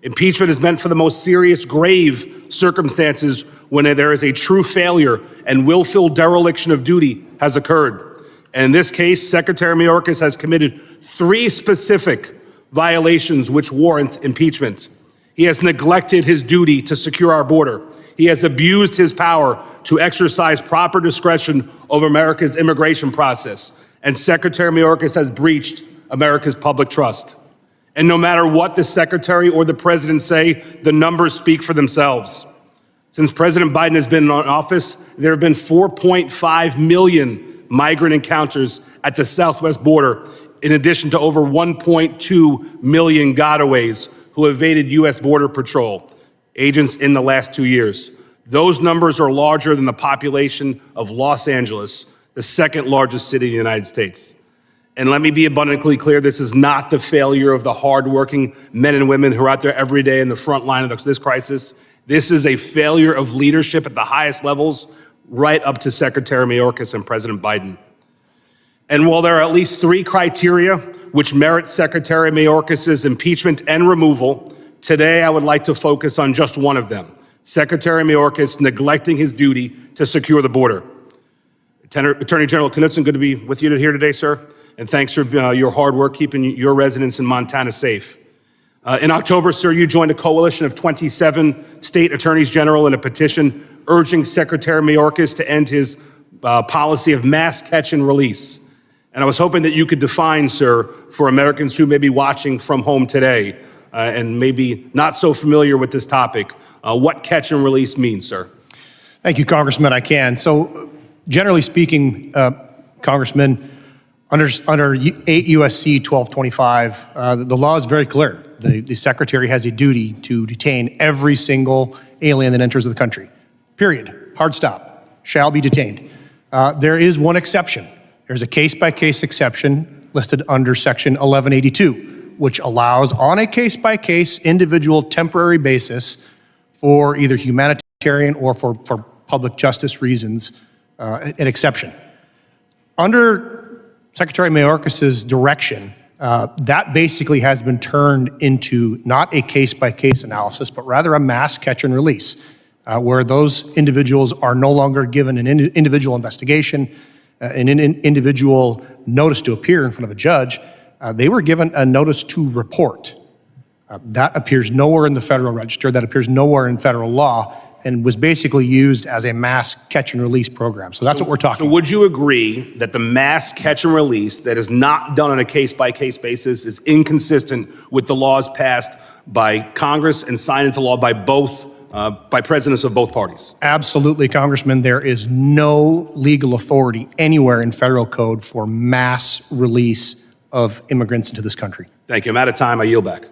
Impeachment is meant for the most serious, grave circumstances when there is a true failure and willful dereliction of duty has occurred. And in this case, Secretary Mayorkas has committed 3 specific violations which warrant impeachment. He has neglected his duty to secure our border. He has abused his power to exercise proper discretion over America's immigration process. And Secretary Mayorkas has breached America's public trust. And no matter what the Secretary or the President say, the numbers speak for themselves. Since President Biden has been in office, there have been 4.5 million migrant encounters at the southwest border, in addition to over 1.2 million gotaways who evaded U.S. Border Patrol agents in the last 2 years. Those numbers are larger than the population of Los Angeles, the second largest city in the United States. And let me be abundantly clear, this is not the failure of the hardworking men and women who are out there every day in the front line of this crisis. This is a failure of leadership at the highest levels, right up to Secretary Mayorkas and President Biden. And while there are at least 3 criteria which merit Secretary Mayorkas' impeachment and removal, today I would like to focus on just one of them: Secretary Mayorkas neglecting his duty to secure the border. Attorney General Knudsen, good to be with you here today, sir. And thanks for your hard work keeping your residents in Montana safe. In October, sir, you joined a coalition of 27 state attorneys general in a petition urging Secretary Mayorkas to end his policy of mass catch and release. And I was hoping that you could define, sir, for Americans who may be watching from home today and maybe not so familiar with this topic, what catch and release means, sir. Thank you, Congressman. I can. So generally speaking, Congressman, under 8 USC 1225, the law is very clear. The Secretary has a duty to detain every single alien that enters the country. Period. Hard stop. Shall be detained. There is one exception. There's a case-by-case exception listed under Section 1182, which allows on a case-by-case individual temporary basis for either humanitarian or for public justice reasons, an exception. Under Secretary Mayorkas' direction, that basically has been turned into not a case-by-case analysis, but rather a mass catch and release, where those individuals are no longer given an individual investigation, an individual notice to appear in front of a judge. They were given a notice to report. That appears nowhere in the Federal Register, that appears nowhere in federal law, and was basically used as a mass catch and release program. So that's what we're talking about. So would you agree that the mass catch and release that is not done on a case-by-case basis is inconsistent with the laws passed by Congress and signed into law by by presidents of both parties? Absolutely, Congressman. There is no legal authority anywhere in federal code for mass release of immigrants into this country. Thank you. I'm out of time. I yield back.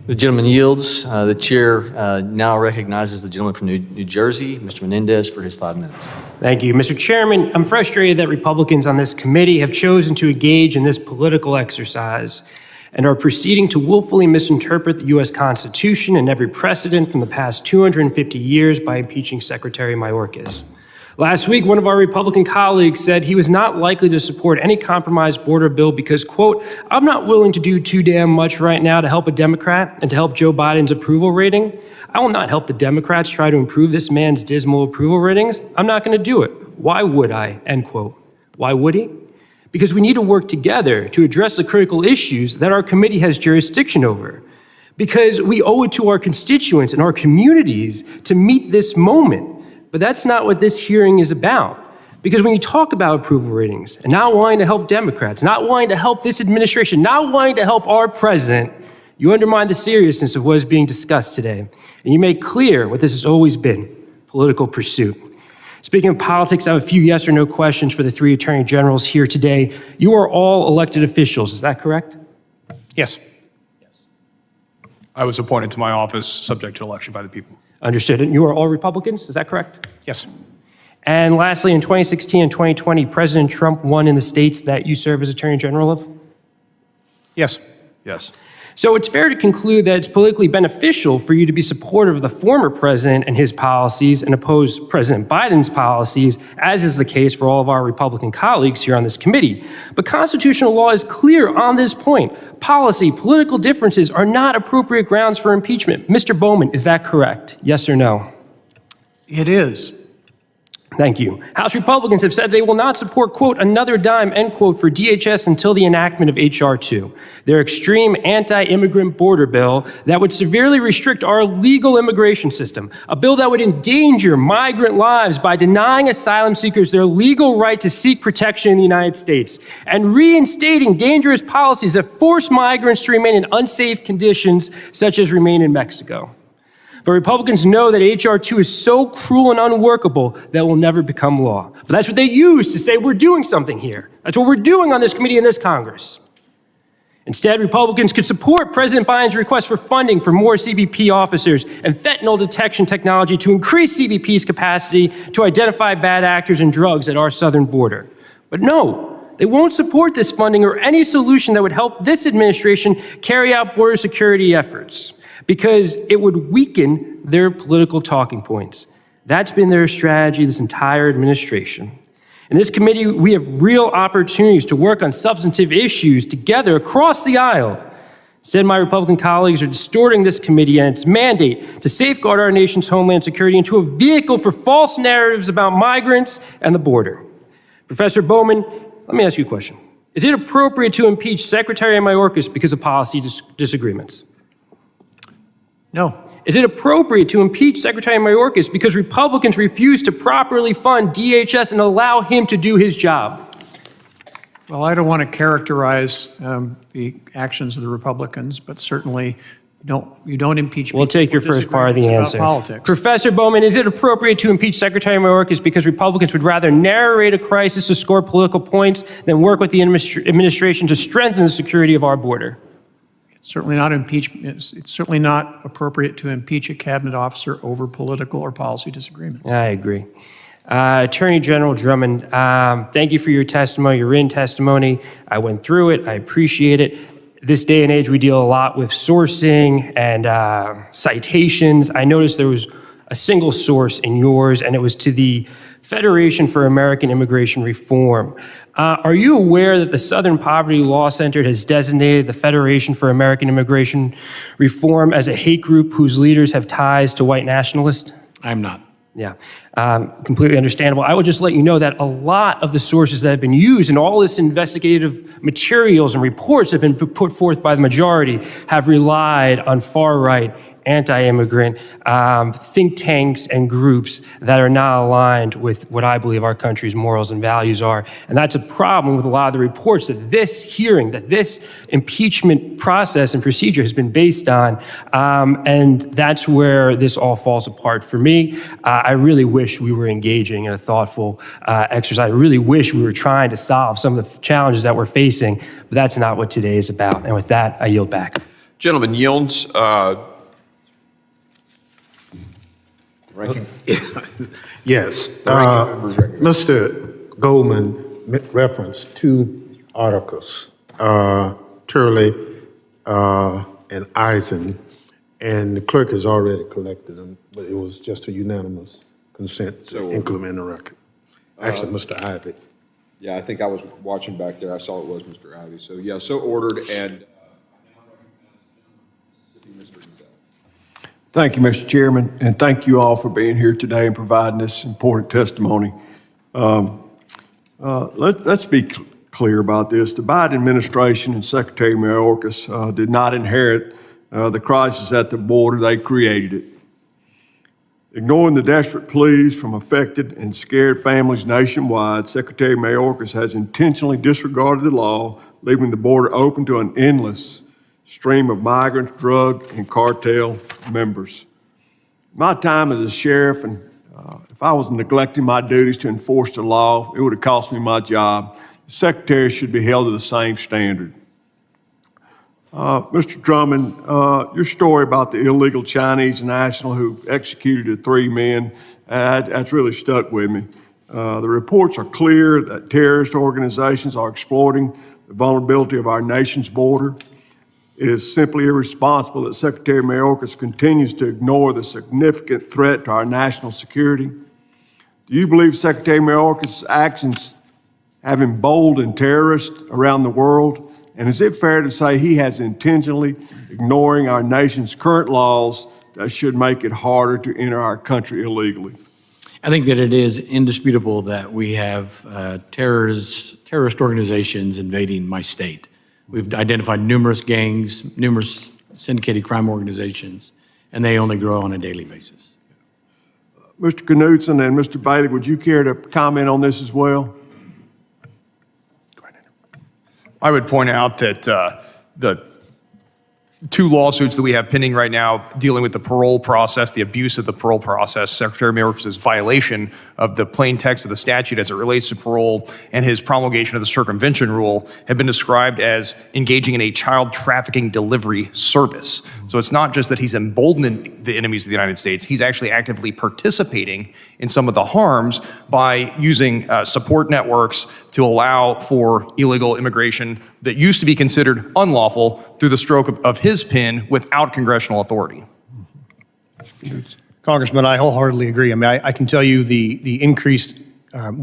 The gentleman yields. The chair now recognizes the gentleman from New Jersey, Mr. Menendez, for his 5 minutes. Thank you. Mr. Chairman, I'm frustrated that Republicans on this committee have chosen to engage in this political exercise and are proceeding to willfully misinterpret the U.S. Constitution and every precedent from the past 250 years by impeaching Secretary Mayorkas. Last week, one of our Republican colleagues said he was not likely to support any compromised border bill because, quote, "I'm not willing to do too damn much right now to help a Democrat and to help Joe Biden's approval rating. I will not help the Democrats try to improve this man's dismal approval ratings. I'm not going to do it. Why would I?" End quote. Why would he? Because we need to work together to address the critical issues that our committee has jurisdiction over. Because we owe it to our constituents and our communities to meet this moment. But that's not what this hearing is about. Because when you talk about approval ratings and not wanting to help Democrats, not wanting to help this administration, not wanting to help our president, you undermine the seriousness of what is being discussed today. And you make clear what this has always been, political pursuit. Speaking of politics, I have a few yes or no questions for the three attorney generals here today. You are all elected officials, is that correct? Yes. I was appointed to my office subject to election by the people. Understood. And you are all Republicans, is that correct? Yes. And lastly, in 2016 and 2020, President Trump won in the states that you serve as Attorney General of? Yes. Yes. So it's fair to conclude that it's politically beneficial for you to be supportive of the former president and his policies and oppose President Biden's policies, as is the case for all of our Republican colleagues here on this committee. But constitutional law is clear on this point. Policy, political differences are not appropriate grounds for impeachment. Mr. Bowman, is that correct? Yes or no? It is. Thank you. House Republicans have said they will not support, quote, another dime, end quote, for DHS until the enactment of H.R. 2, their extreme anti-immigrant border bill that would severely restrict our legal immigration system, a bill that would endanger migrant lives by denying asylum seekers their legal right to seek protection in the United States, and reinstating dangerous policies that force migrants to remain in unsafe conditions, such as remain in Mexico. But Republicans know that H.R. 2 is so cruel and unworkable that it will never become law. But that's what they use to say we're doing something here. That's what we're doing on this committee in this Congress. Instead, Republicans could support President Biden's request for funding for more CBP officers and fentanyl detection technology to increase CBP's capacity to identify bad actors and drugs at our southern border. But no, they won't support this funding or any solution that would help this administration carry out border security efforts, because it would weaken their political talking points. That's been their strategy this entire administration. In this committee, we have real opportunities to work on substantive issues together across the aisle. Instead, my Republican colleagues are distorting this committee and its mandate to safeguard our nation's homeland security into a vehicle for false narratives about migrants and the border. Professor Bowman, let me ask you a question. Is it appropriate to impeach Secretary Mayorkas because of policy disagreements? No. Is it appropriate to impeach Secretary Mayorkas because Republicans refuse to properly fund DHS and allow him to do his job? Well, I don't want to characterize the actions of the Republicans, but certainly you don't impeach people. We'll take your for first part of the disagreements answer. about politics. Professor Bowman, is it appropriate to impeach Secretary Mayorkas because Republicans would rather narrate a crisis to score political points than work with the administration to strengthen the security of our border? It's certainly not it's certainly not appropriate to impeach a cabinet officer over political or policy disagreements. I agree. Attorney General Drummond, thank you for your testimony, your written testimony. I went through it. I appreciate it. This day and age, we deal a lot with sourcing and citations. I noticed there was a single source in yours, and it was to the Federation for American Immigration Reform. Are you aware that the Southern Poverty Law Center has designated the Federation for American Immigration Reform as a hate group whose leaders have ties to white nationalists? I'm not. Yeah, completely understandable. I will just let you know that a lot of the sources that have been used in all this investigative materials and reports that have been put forth by the majority have relied on far-right, anti-immigrant think tanks and groups that are not aligned with what I believe our country's morals and values are. And that's a problem with a lot of the reports that this hearing, that this impeachment process and procedure has been based on. And that's where this all falls apart for me. I really wish we were engaging in a thoughtful exercise. I really wish we were trying to solve some of the challenges that we're facing, but that's not what today is about. And with that, I yield back. Gentleman yields. Ranking. Yes. Mr. Goldman referenced two articles, Turley and Eisen, and the clerk has already collected them, but it was just a unanimous consent to include them in the record. Actually, Mr. Ivey. Yeah, I think I was watching back there. I saw it was Mr. Ivey. So yeah, so ordered. And Thank you, Mr. Chairman, and thank you all for being here today and providing this important testimony. Let's be clear about this. The Biden administration and Secretary Mayorkas did not inherit the crisis at the border. They created it. Ignoring the desperate pleas from affected and scared families nationwide, Secretary Mayorkas has intentionally disregarded the law, leaving the border open to an endless stream of migrant, drug, and cartel members. My time as a sheriff and If I was neglecting my duties to enforce the law, it would have cost me my job. The Secretary should be held to the same standard. Mr. Drummond, your story about the illegal Chinese national who executed the 3 men, that's really stuck with me. The reports are clear that terrorist organizations are exploiting the vulnerability of our nation's border. It is simply irresponsible that Secretary Mayorkas continues to ignore the significant threat to our national security. Do you believe Secretary Mayorkas' actions have emboldened terrorists around the world? And is it fair to say he has intentionally ignoring our nation's current laws that should make it harder to enter our country illegally? I think that it is indisputable that we have terrorist organizations invading my state. We've identified numerous gangs, numerous syndicated crime organizations, and they only grow on a daily basis. Mr. Knudsen and Mr. Bailey, would you care to comment on this as well? I would point out that the 2 lawsuits that we have pending right now dealing with the parole process, the abuse of the parole process, Secretary Mayorkas' violation of the plain text of the statute as it relates to parole, and his promulgation of the circumvention rule have been described as engaging in a child trafficking delivery service. So it's not just that he's emboldening the enemies of the United States, he's actually actively participating in some of the harms by using support networks to allow for illegal immigration that used to be considered unlawful through the stroke of his pen without congressional authority. Congressman, I wholeheartedly agree. I mean, I can tell you the increased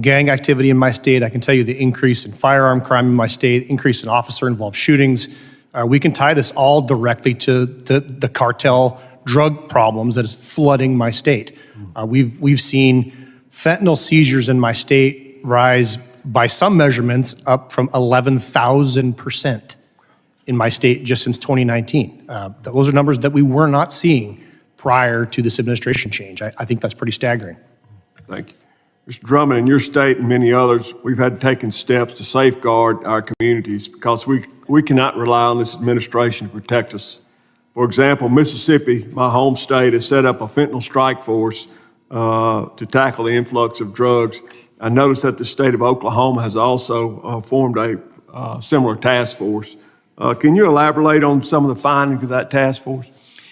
gang activity in my state. I can tell you the increase in firearm crime in my state, increase in officer-involved shootings. We can tie this all directly to the cartel drug problems that is flooding my state. We've seen fentanyl seizures in my state rise by some measurements up from 11,000% in my state just since 2019. Those are numbers that we were not seeing prior to this administration change. I think that's pretty staggering. Thank you. Mr. Drummond, in your state and many others, we've had taken steps to safeguard our communities because we cannot rely on this administration to protect us. For example, Mississippi, my home state, has set up a fentanyl strike force to tackle the influx of drugs. I noticed that the state of Oklahoma has also formed a similar task force. Can you elaborate on some of the findings of that task force?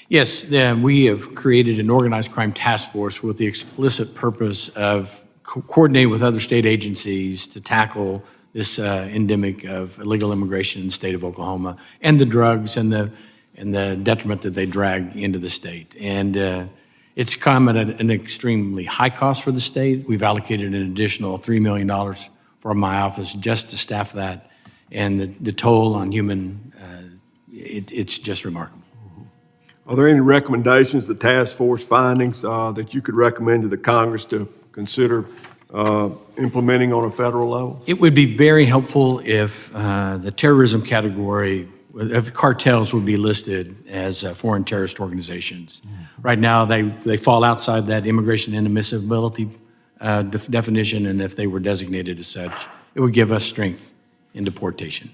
Yes, we have created an organized crime task force with the explicit purpose of coordinating with other state agencies to tackle this endemic of illegal immigration in the state of Oklahoma and the drugs and the detriment that they drag into the state. And it's come at an extremely high cost for the state. We've allocated an additional $3 million for my office just to staff that. And the toll on human, it's just remarkable. Are there any recommendations, the task force findings, that you could recommend to the Congress to consider implementing on a federal level? It would be very helpful if the terrorism category, if cartels would be listed as foreign terrorist organizations. Right now, they fall outside that immigration inadmissibility definition, and if they were designated as such, it would give us strength in deportation.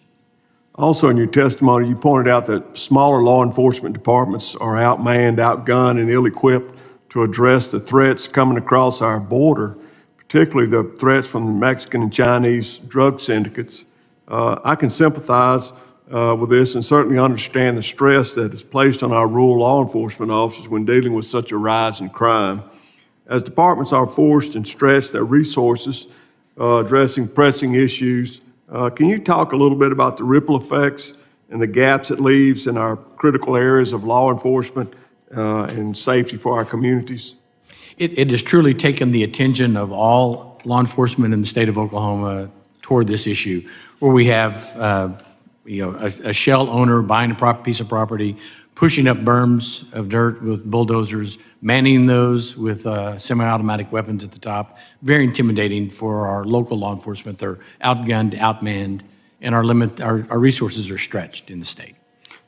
Also, in your testimony, you pointed out that smaller law enforcement departments are outmanned, outgunned, and ill-equipped to address the threats coming across our border, particularly the threats from the Mexican and Chinese drug syndicates. I can sympathize with this and certainly understand the stress that is placed on our rural law enforcement officers when dealing with such a rise in crime. As departments are forced and stretch their resources addressing pressing issues, can you talk a little bit about the ripple effects and the gaps it leaves in our critical areas of law enforcement and safety for our communities? It has truly taken the attention of all law enforcement in the state of Oklahoma toward this issue, where we have a shell owner buying a piece of property, pushing up berms of dirt with bulldozers, manning those with semi-automatic weapons at the top. Very intimidating for our local law enforcement. They're outgunned, outmanned, and our resources are stretched in the state.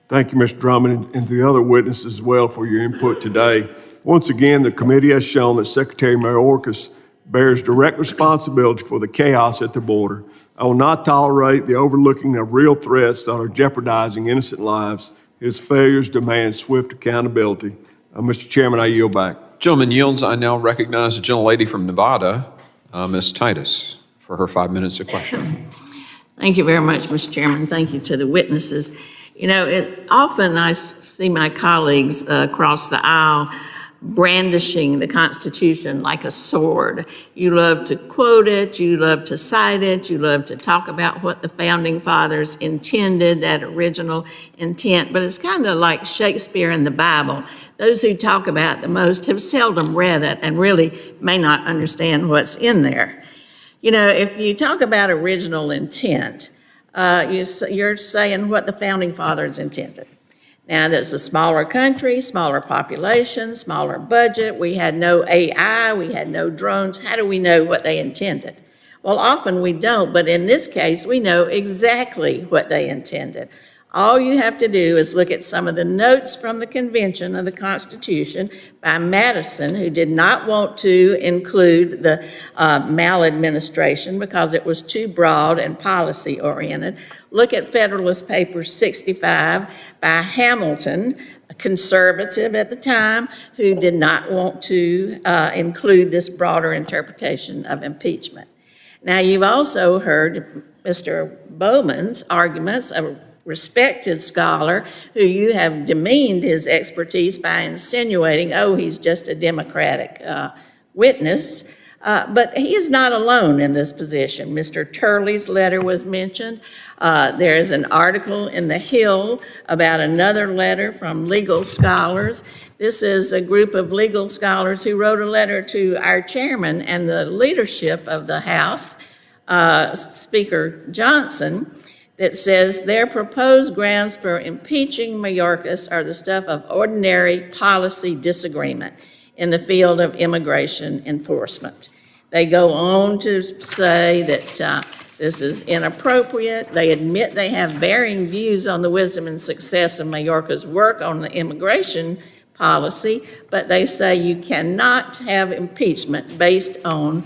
Thank you, Mr. Drummond, and the other witnesses as well for your input today. Once again, the committee has shown that Secretary Mayorkas bears direct responsibility for the chaos at the border. I will not tolerate the overlooking of real threats that are jeopardizing innocent lives. His failures demand swift accountability. Mr. Chairman, I yield back. Gentleman yields. I now recognize the gentlelady from Nevada, Ms. Titus, for her 5 minutes of question. Thank you very much, Mr. Chairman. Thank you to the witnesses. You know, often I see my colleagues across the aisle brandishing the Constitution like a sword. You love to quote it, you love to cite it, you love to talk about what the Founding Fathers intended, that original intent, but it's kind of like Shakespeare and the Bible. Those who talk about it the most have seldom read it and really may not understand what's in there. You know, if you talk about original intent, you're saying what the Founding Fathers intended. Now, that's a smaller country, smaller population, smaller budget. We had no AI, we had no drones. How do we know what they intended? Well, often we don't, but in this case, we know exactly what they intended. All you have to do is look at some of the notes from the Convention of the Constitution by Madison, who did not want to include the maladministration because it was too broad and policy-oriented. Look at Federalist Papers 65 by Hamilton, a conservative at the time, who did not want to include this broader interpretation of impeachment. Now, you've also heard Mr. Bowman's arguments, a respected scholar who you have demeaned his expertise by insinuating, oh, he's just a Democratic witness. But he is not alone in this position. Mr. Turley's letter was mentioned. There is an article in The Hill about another letter from legal scholars. This is a group of legal scholars who wrote a letter to our chairman and the leadership of the House, Speaker Johnson, that says their proposed grounds for impeaching Mayorkas are the stuff of ordinary policy disagreement in the field of immigration enforcement. They go on to say that this is inappropriate. They admit they have varying views on the wisdom and success of Mayorkas' work on the immigration policy, but they say you cannot have impeachment based on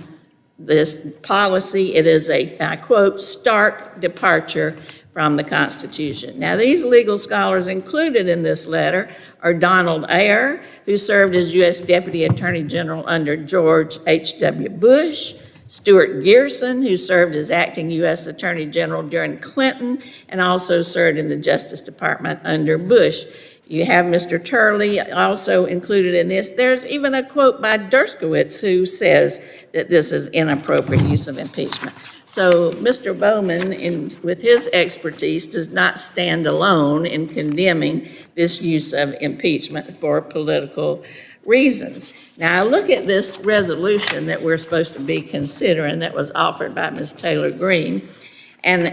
this policy. It is a, I quote, stark departure from the Constitution. Now, these legal scholars included in this letter are Donald Ayer, who served as U.S. Deputy Attorney General under George H.W. Bush, Stuart Gerson, who served as acting U.S. Attorney General during Clinton and also served in the Justice Department under Bush. You have Mr. Turley also included in this. There's even a quote by Dershowitz who says that this is inappropriate use of impeachment. So Mr. Bowman, with his expertise, does not stand alone in condemning this use of impeachment for political reasons. Now, I look at this resolution that we're supposed to be considering that was offered by Ms. Taylor Greene, and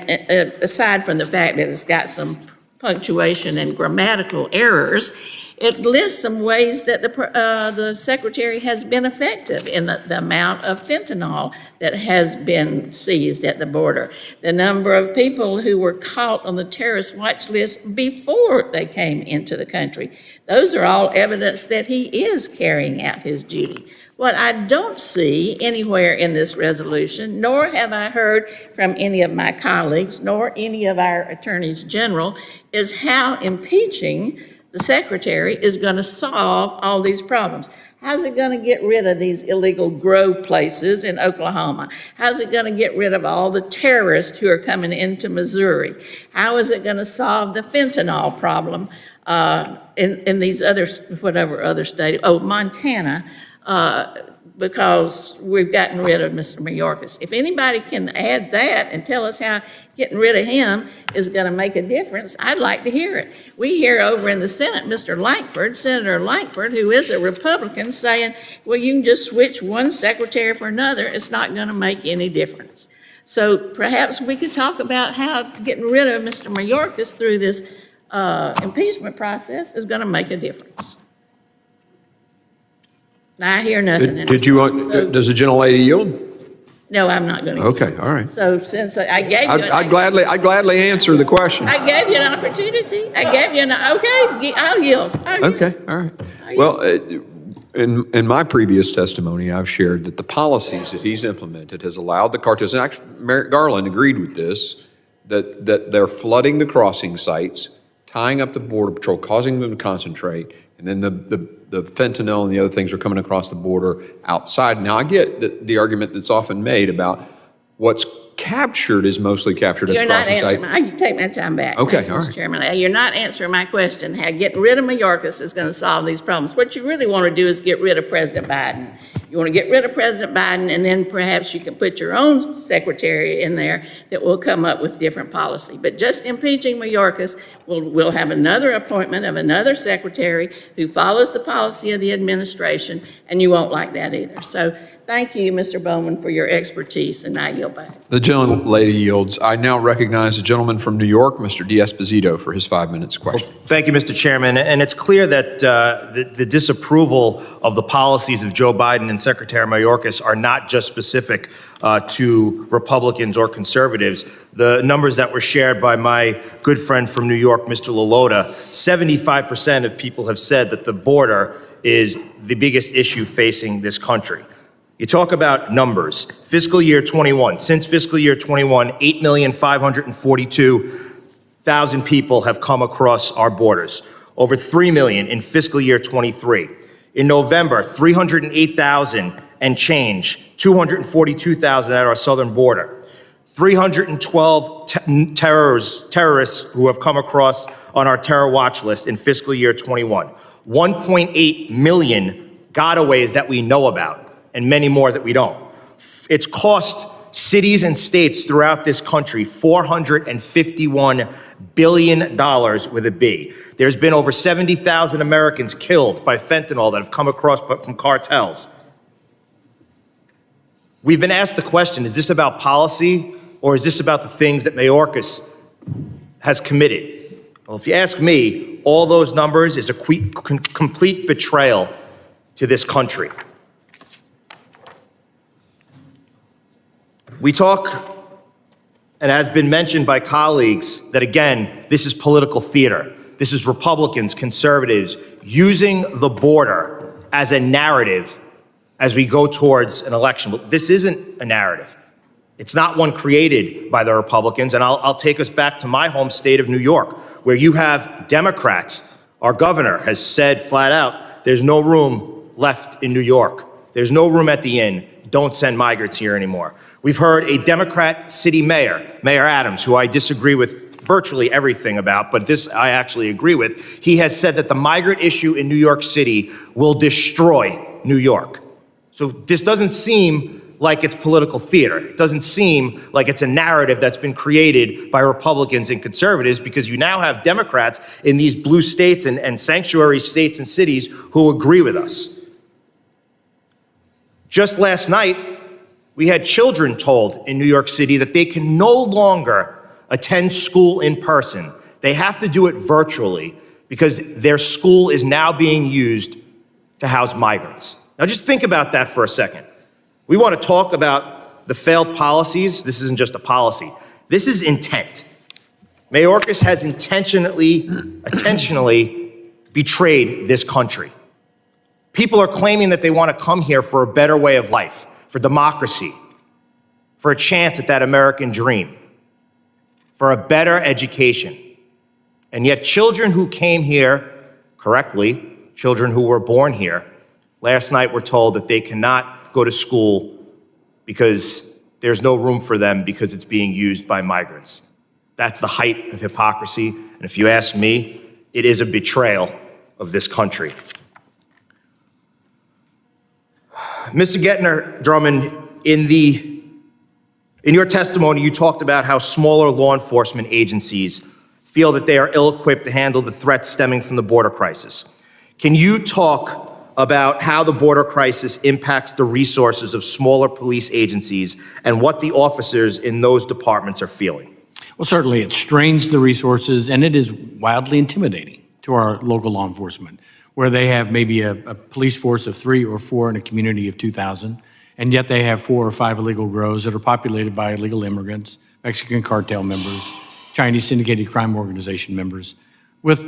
aside from the fact that it's got some punctuation and grammatical errors, it lists some ways that the Secretary has been effective in the amount of fentanyl that has been seized at the border, the number of people who were caught on the terrorist watch list before they came into the country. Those are all evidence that he is carrying out his duty. What I don't see anywhere in this resolution, nor have I heard from any of my colleagues, nor any of our attorneys general, is how impeaching the Secretary is going to solve all these problems. How's it going to get rid of these illegal grow places in Oklahoma? How's it going to get rid of all the terrorists who are coming into Missouri? How is it going to solve the fentanyl problem in these other, whatever other state, Montana, because we've gotten rid of Mr. Mayorkas. If anybody can add that and tell us how getting rid of him is going to make a difference, I'd like to hear it. We hear over in the Senate, Mr. Lankford, Senator Lankford, who is a Republican, saying, well, you can just switch one secretary for another. It's not going to make any difference. So perhaps we could talk about how getting rid of Mr. Mayorkas through this impeachment process is going to make a difference. I hear nothing. Did you want, does the gentlelady yield? No, I'm not going to. Okay, all right. So since I gave you, I'd gladly answer the question. I gave you an opportunity. I gave you okay. I'll yield. Okay, all right. Well, in my previous testimony, I've shared that the policies that he's implemented has allowed the cartels, and actually Merrick Garland agreed with this, that they're flooding the crossing sites, tying up the Border Patrol, causing them to concentrate, And then the fentanyl and the other things are coming across the border outside. Now, I get the argument that's often made about what's captured is mostly captured at the You're not crossing answering, site. you take my time back. Okay, Thank you, all Mr. right. Chairman. You're not answering my question, how getting rid of Mayorkas is going to solve these problems. What you really want to do is get rid of President Biden. You want to get rid of President Biden, and then perhaps you can put your own secretary in there that will come up with different policy. But just impeaching Mayorkas, we'll have another appointment of another secretary who follows the policy of the administration, and you won't like that either. So thank you, Mr. Bowman, for your expertise, and I yield back. The gentlelady yields. I now recognize the gentleman from New York, Mr. D'Esposito, for his 5 minutes question. Thank you, Mr. Chairman. And it's clear that the disapproval of the policies of Joe Biden and Secretary Mayorkas are not just specific to Republicans or conservatives. The numbers that were shared by my good friend from New York, Mr. Lalotta, 75% of people have said that the border is the biggest issue facing this country. You talk about numbers. Fiscal year 21, since fiscal year 21, 8,542,000 people have come across our borders. Over 3 million in fiscal year 23. In November, 308,000 and change, 242,000 at our southern border. 312 terrorists who have come across on our terror watch list in fiscal year 21. 1.8 million gotaways that we know about, and many more that we don't. It's cost cities and states throughout this country $451 billion with a B. There's been over 70,000 Americans killed by fentanyl that have come across from cartels. We've been asked the question, is this about policy or is this about the things that Mayorkas has committed? Well, if you ask me, all those numbers is a complete betrayal to this country. We talk, and has been mentioned by colleagues, that again, this is political theater. This is Republicans, conservatives, using the border as a narrative as we go towards an election. But this isn't a narrative. It's not one created by the Republicans, and I'll take us back to my home state of New York, where you have Democrats. Our governor has said flat out, there's no room left in New York. There's no room at the inn. Don't send migrants here anymore. We've heard a Democrat city mayor, Mayor Adams, who I disagree with virtually everything about, but this I actually agree with. He has said that the migrant issue in New York City will destroy New York. So this doesn't seem like it's political theater. It doesn't seem like it's a narrative that's been created by Republicans and conservatives, because you now have Democrats in these blue states and sanctuary states and cities who agree with us. Just last night, we had children told in New York City that they can no longer attend school in person. They have to do it virtually because their school is now being used to house migrants. Now just think about that for a second. We want to talk about the failed policies. This isn't just a policy. This is intent. Mayorkas has intentionally betrayed this country. People are claiming that they want to come here for a better way of life, for democracy, for a chance at that American dream, for a better education. And yet children who came here correctly, children who were born here, last night were told that they cannot go to school because there's no room for them because it's being used by migrants. That's the height of hypocrisy. And if you ask me, it is a betrayal of this country. Mr. Gettner-Drummond, in your testimony, you talked about how smaller law enforcement agencies feel that they are ill-equipped to handle the threats stemming from the border crisis. Can you talk about how the border crisis impacts the resources of smaller police agencies and what the officers in those departments are feeling? Well, certainly it strains the resources, and it is wildly intimidating to our local law enforcement, where they have maybe a police force of 3 or 4 in a community of 2,000, and yet they have 4 or 5 illegal grows that are populated by illegal immigrants, Mexican cartel members, Chinese syndicated crime organization members, with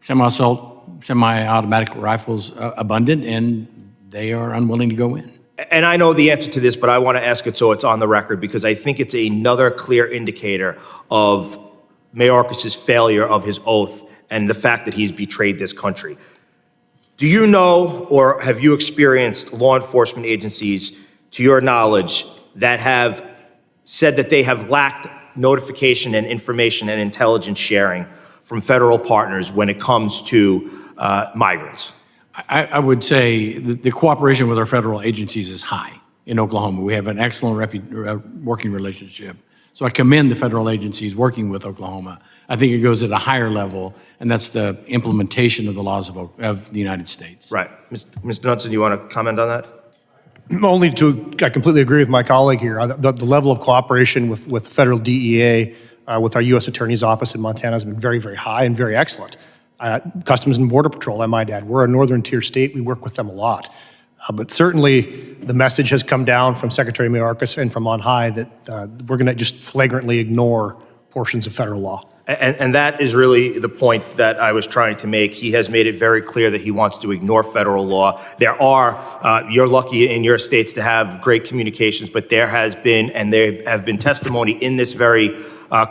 semi-assault, semi-automatic rifles abundant, and they are unwilling to go in. And I know the answer to this, but I want to ask it so it's on the record, because I think it's another clear indicator of Mayorkas' failure of his oath and the fact that he's betrayed this country. Do you know or have you experienced law enforcement agencies, to your knowledge, that have said that they have lacked notification and information and intelligence sharing from federal partners when it comes to migrants? I would say the cooperation with our federal agencies is high in Oklahoma. We have an excellent working relationship. So I commend the federal agencies working with Oklahoma. I think it goes at a higher level, and that's the implementation of the laws of the United States. Right. Mr. Knudsen, do you want to comment on that? I completely agree with my colleague here. The level of cooperation with federal DEA, with our U.S. Attorney's Office in Montana has been very, very high and very excellent. Customs and Border Patrol, I might add, we're a northern tier state. We work with them a lot. But certainly the message has come down from Secretary Mayorkas and from on high that we're going to just flagrantly ignore portions of federal law. And that is really the point that I was trying to make. He has made it very clear that he wants to ignore federal law. There are, you're lucky in your states to have great communications, but there has been, and there have been testimony in this very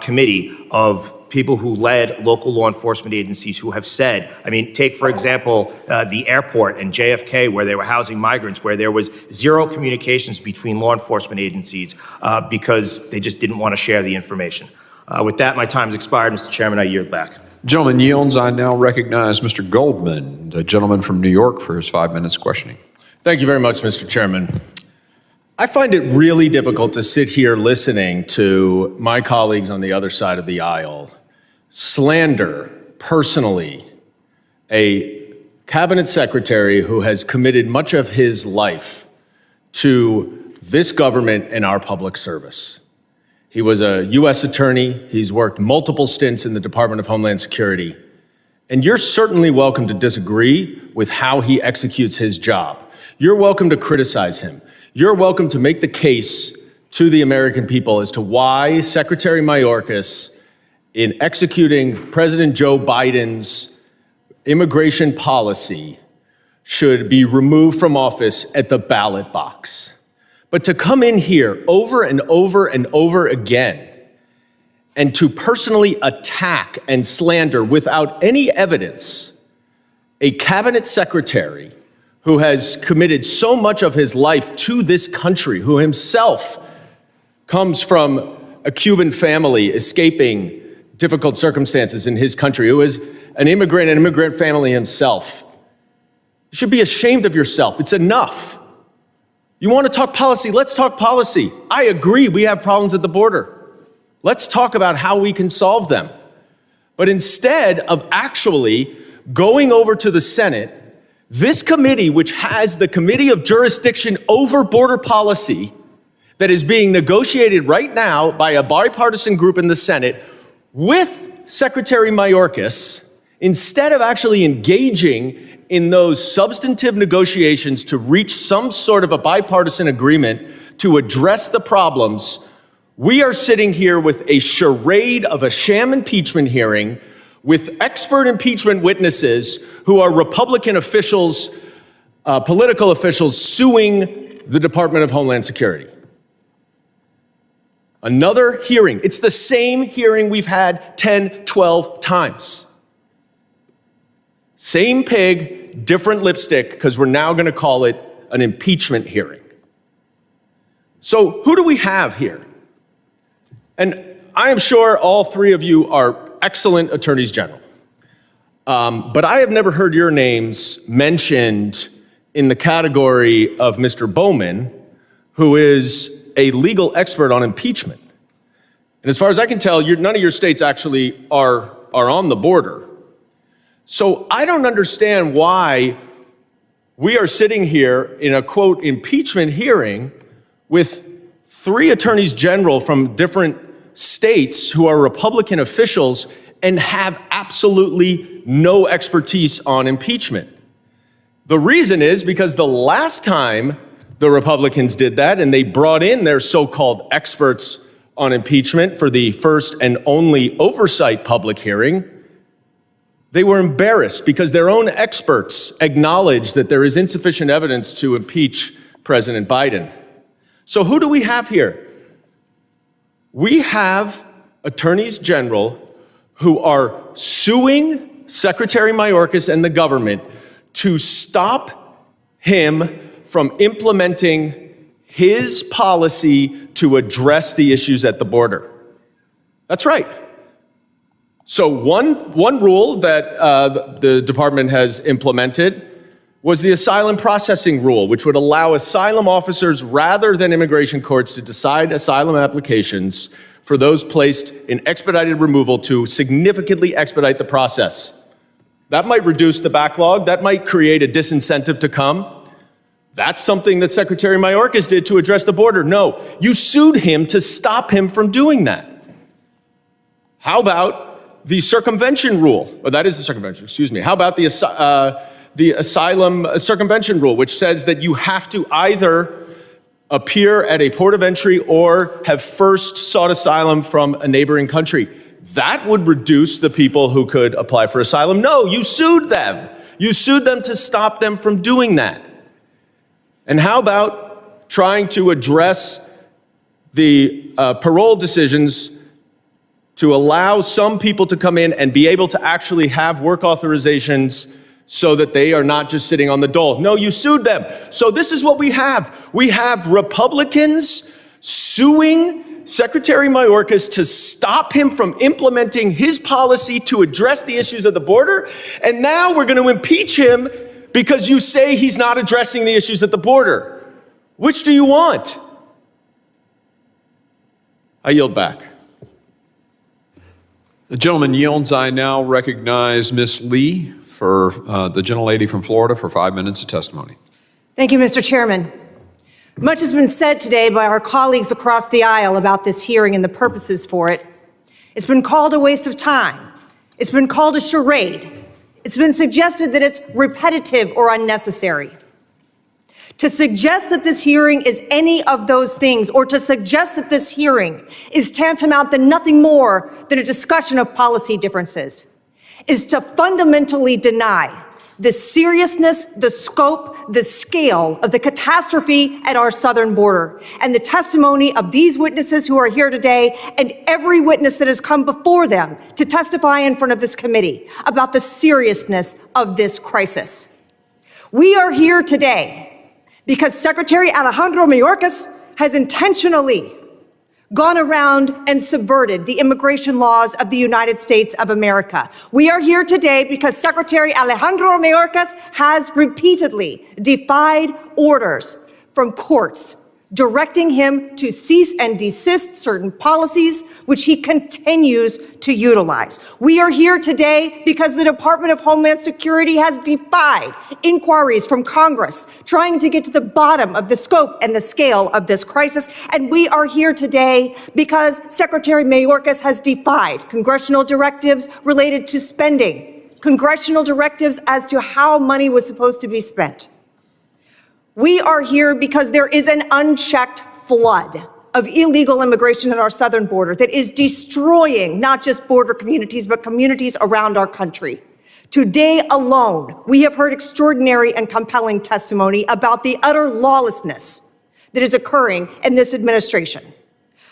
committee of people who led local law enforcement agencies who have said, I mean, take, for example, the airport and JFK where they were housing migrants, where there was zero communications between law enforcement agencies because they just didn't want to share the information. With that, my time's expired, Mr. Chairman. I yield back. Gentleman yields. I now recognize Mr. Goldman, the gentleman from New York, for his 5 minutes questioning. Thank you very much, Mr. Chairman. I find it really difficult to sit here listening to my colleagues on the other side of the aisle slander personally a cabinet secretary who has committed much of his life to this government and our public service. He was a U.S. attorney. He's worked multiple stints in the Department of Homeland Security. And you're certainly welcome to disagree with how he executes his job. You're welcome to criticize him. You're welcome to make the case to the American people as to why Secretary Mayorkas, in executing President Joe Biden's immigration policy, should be removed from office at the ballot box. But to come in here over and over and over again and to personally attack and slander without any evidence a cabinet secretary who has committed so much of his life to this country, who himself comes from a Cuban family escaping difficult circumstances in his country, who is an immigrant family himself. You should be ashamed of yourself. It's enough. You want to talk policy? Let's talk policy. I agree we have problems at the border. Let's talk about how we can solve them. But instead of actually going over to the Senate, this committee, which has the committee of jurisdiction over border policy that is being negotiated right now by a bipartisan group in the Senate with Secretary Mayorkas, instead of actually engaging in those substantive negotiations to reach some sort of a bipartisan agreement to address the problems, we are sitting here with a charade of a sham impeachment hearing with expert impeachment witnesses who are Republican officials, political officials suing the Department of Homeland Security. Another hearing. It's the same hearing we've had 10, 12 times. Same pig, different lipstick, because we're now going to call it an impeachment hearing. So who do we have here? And I am sure all three of you are excellent attorneys general. But I have never heard your names mentioned in the category of Mr. Bowman, who is a legal expert on impeachment. And as far as I can tell, none of your states actually are on the border. So I don't understand why we are sitting here in a, quote, impeachment hearing with three attorneys general from different states who are Republican officials and have absolutely no expertise on impeachment. The reason is because the last time the Republicans did that and they brought in their so-called experts on impeachment for the first and only oversight public hearing, they were embarrassed because their own experts acknowledged that there is insufficient evidence to impeach President Biden. So who do we have here? We have attorneys general who are suing Secretary Mayorkas and the government to stop him from implementing his policy to address the issues at the border. That's right. So one rule that the department has implemented was the asylum processing rule, which would allow asylum officers rather than immigration courts to decide asylum applications for those placed in expedited removal to significantly expedite the process. That might reduce the backlog. That might create a disincentive to come. That's something that Secretary Mayorkas did to address the border. No, you sued him to stop him from doing that. How about the circumvention rule? Oh, that is the circumvention, excuse me. How about the asylum circumvention rule, which says that you have to either appear at a port of entry or have first sought asylum from a neighboring country? That would reduce the people who could apply for asylum. No, you sued them. You sued them to stop them from doing that. And how about trying to address the parole decisions to allow some people to come in and be able to actually have work authorizations so that they are not just sitting on the dole? No, you sued them. So this is what we have. We have Republicans suing Secretary Mayorkas to stop him from implementing his policy to address the issues of the border. And now we're going to impeach him because you say he's not addressing the issues at the border. Which do you want? I yield back. The gentleman yields. I now recognize Ms. Lee for the gentlelady from Florida for 5 minutes of testimony. Thank you, Mr. Chairman. Much has been said today by our colleagues across the aisle about this hearing and the purposes for it. It's been called a waste of time. It's been called a charade. It's been suggested that it's repetitive or unnecessary. To suggest that this hearing is any of those things, or to suggest that this hearing is tantamount to nothing more than a discussion of policy differences, is to fundamentally deny the seriousness, the scope, the scale of the catastrophe at our southern border, and the testimony of these witnesses who are here today and every witness that has come before them to testify in front of this committee about the seriousness of this crisis. We are here today because Secretary Alejandro Mayorkas has intentionally gone around and subverted the immigration laws of the United States of America. We are here today because Secretary Alejandro Mayorkas has repeatedly defied orders from courts directing him to cease and desist certain policies, which he continues to utilize. We are here today because the Department of Homeland Security has defied inquiries from Congress, trying to get to the bottom of the scope and the scale of this crisis. And we are here today because Secretary Mayorkas has defied congressional directives related to spending, congressional directives as to how money was supposed to be spent. We are here because there is an unchecked flood of illegal immigration at our southern border that is destroying not just border communities, but communities around our country. Today alone, we have heard extraordinary and compelling testimony about the utter lawlessness that is occurring in this administration.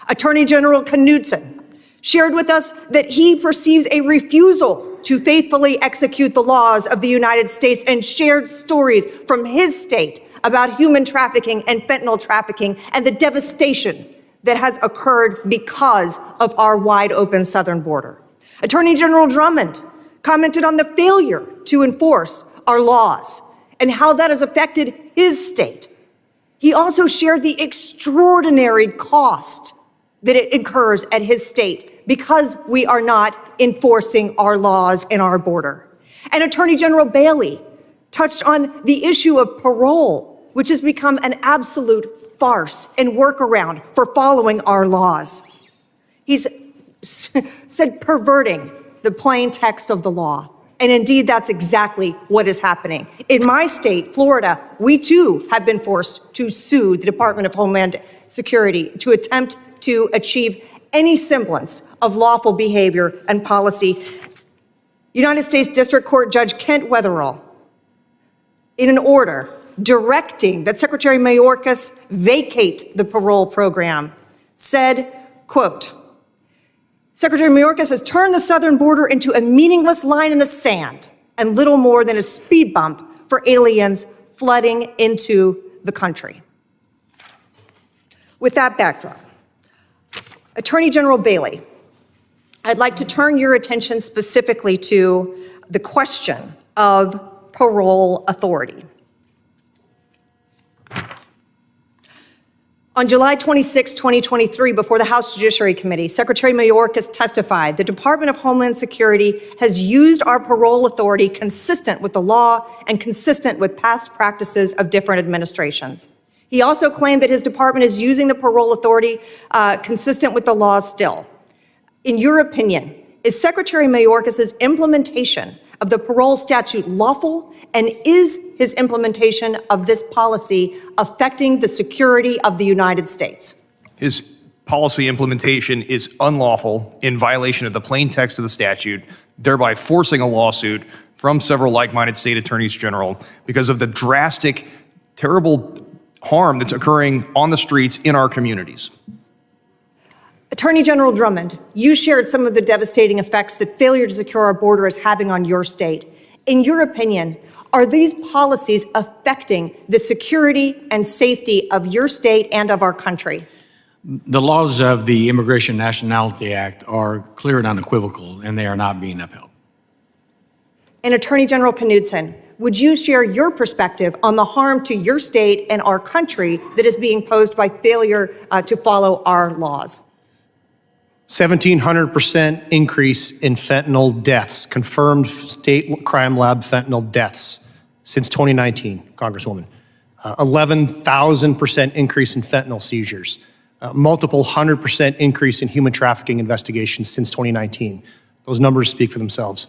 Attorney General Knudsen shared with us that he perceives a refusal to faithfully execute the laws of the United States, and shared stories from his state about human trafficking and fentanyl trafficking and the devastation that has occurred because of our wide open southern border. Attorney General Drummond commented on the failure to enforce our laws and how that has affected his state. He also shared the extraordinary cost that it incurs at his state because we are not enforcing our laws in our border. And Attorney General Bailey touched on the issue of parole, which has become an absolute farce and workaround for following our laws. He's said perverting the plain text of the law. And indeed, that's exactly what is happening. In my state, Florida, we too have been forced to sue the Department of Homeland Security to attempt to achieve any semblance of lawful behavior and policy. United States District Court Judge Kent Wetherall, in an order directing that Secretary Mayorkas vacate the parole program, said, quote, Secretary Mayorkas has turned the southern border into a meaningless line in the sand and little more than a speed bump for aliens flooding into the country. With that backdrop, Attorney General Bailey, I'd like to turn your attention specifically to the question of parole authority. On July 26, 2023, before the House Judiciary Committee, Secretary Mayorkas testified the Department of Homeland Security has used our parole authority consistent with the law and consistent with past practices of different administrations. He also claimed that his department is using the parole authority consistent with the law still. In your opinion, is Secretary Mayorkas' implementation of the parole statute lawful, and is his implementation of this policy affecting the security of the United States? His policy implementation is unlawful in violation of the plain text of the statute, thereby forcing a lawsuit from several like-minded state attorneys general because of the drastic, terrible harm that's occurring on the streets in our communities. Attorney General Drummond, you shared some of the devastating effects that failure to secure our border is having on your state. In your opinion, are these policies affecting the security and safety of your state and of our country? The laws of the Immigration Nationality Act are clear and unequivocal, and they are not being upheld. And Attorney General Knudsen, would you share your perspective on the harm to your state and our country that is being posed by failure to follow our laws? 1,700% increase in fentanyl deaths, confirmed state crime lab fentanyl deaths since 2019, Congresswoman. 11,000% increase in fentanyl seizures. Multiple 100% increase in human trafficking investigations since 2019. Those numbers speak for themselves.